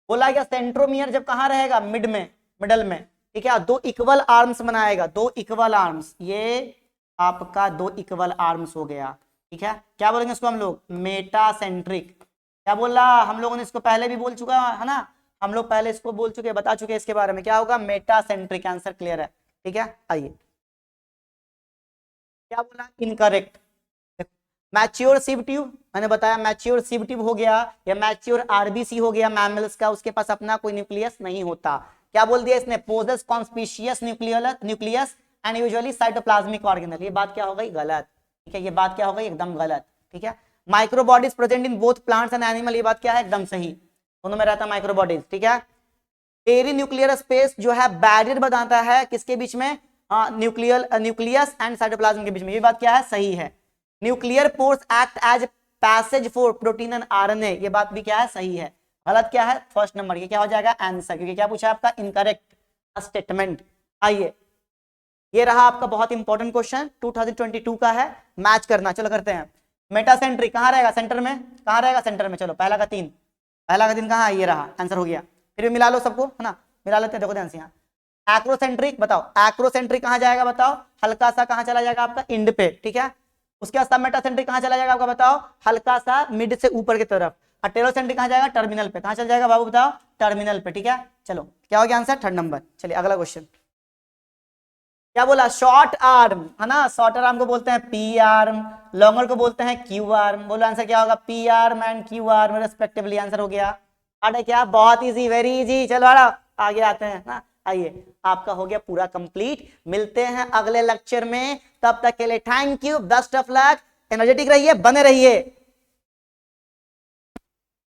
बोला गया सेंट्रोमियर जब कहां रहेगा, मिड में, मिडल में, ठीक है, 2 इक्वल आर्म्स बनाएगा, 2 इक्वल आर्म्स, ये आपका 2 इक्वल आर्म्स हो गया, ठीक है। क्या बोलेंगे इसको हम लोग, मेटासेंट्रिक। क्या बोला, हम लोगों ने इसको पहले भी बोल चुका है ना, हम लोग पहले इसको बोल चुके, बता चुके इसके बारे में, क्या होगा, मेटासेंट्रिक। आंसर क्लियर है, ठीक है। आइए क्या बोला, इनकरेक्ट। मैच्योर सिव ट्यूब, मैंने बताया मैच्योर सिव ट्यूब हो गया, या मैच्योर आरबीसी हो गया मैमल्स का, उसके पास अपना कोई न्यूक्लियस नहीं होता। क्या बोल दिया इसने, possess conspicuous nucleus and usually cytoplasmic organelle, ये बात क्या हो गई, गलत, ठीक है, ये बात क्या हो गई, एकदम गलत, ठीक है। Microbodies present in both plants and animal, ये बात क्या है, एकदम सही, दोनों में रहता है माइक्रोबॉडीज, ठीक है। पेरीन्यूक्लियर स्पेस जो है बैरियर बनाता है किसके बीच में, न्यूक्लियस एंड साइटोप्लाज्म के बीच में, ये बात क्या है, सही है। Nuclear pores act as passage for protein and RNA, ये बात भी क्या है, सही है। गलत क्या है, 1st नंबर, ये क्या हो जाएगा आंसर, क्योंकि क्या पूछा आपका, इनकरेक्ट स्टेटमेंट। आइए ये रहा आपका बहुत इंपॉर्टेंट क्वेश्चन, 2022 का है, मैच करना, चलो करते हैं। मेटासेंट्रिक कहाँ रहेगा, सेंटर में, कहाँ रहेगा, सेंटर में। चलो पहला का 3, पहला का 3 कहाँ, ये रहा, आंसर हो गया। फिर भी मिला लो सबको, है ना, मिला लेते हैं, देखो ध्यान से यहाँ। एक्रोसेंट्रिक बताओ, एक्रोसेंट्रिक कहाँ जाएगा बताओ, हल्का सा कहाँ चला जाएगा आपका, इंड पे, ठीक है। उसके बाद सब मेटासेंट्रिक कहाँ चला जाएगा आपका बताओ, हल्का सा मिड से ऊपर की तरफ। और टेरोसेंट्रिक कहाँ जाएगा, टर्मिनल पे, कहाँ चल जाएगा बाबू बताओ, टर्मिनल पे, ठीक है। चलो क्या हो गया आंसर, 3rd नंबर। चलिए अगला क्वेश्चन, क्या बोला, शॉर्ट आर्म, है ना, शॉर्टर आर्म को बोलते हैं पी आर्म, लॉन्गर को बोलते हैं क्यू आर्म। बोलो आंसर क्या होगा, P arm and Q arm respectively, answer हो गया। अरे क्या, बहुत इजी, वेरी इजी। चलो आगे आते हैं ना, आइए, आपका हो गया पूरा कंप्लीट। मिलते हैं अगले लेक्चर में, तब तक के लिए thank you, best of luck, energetic रहिए, बने रहिए।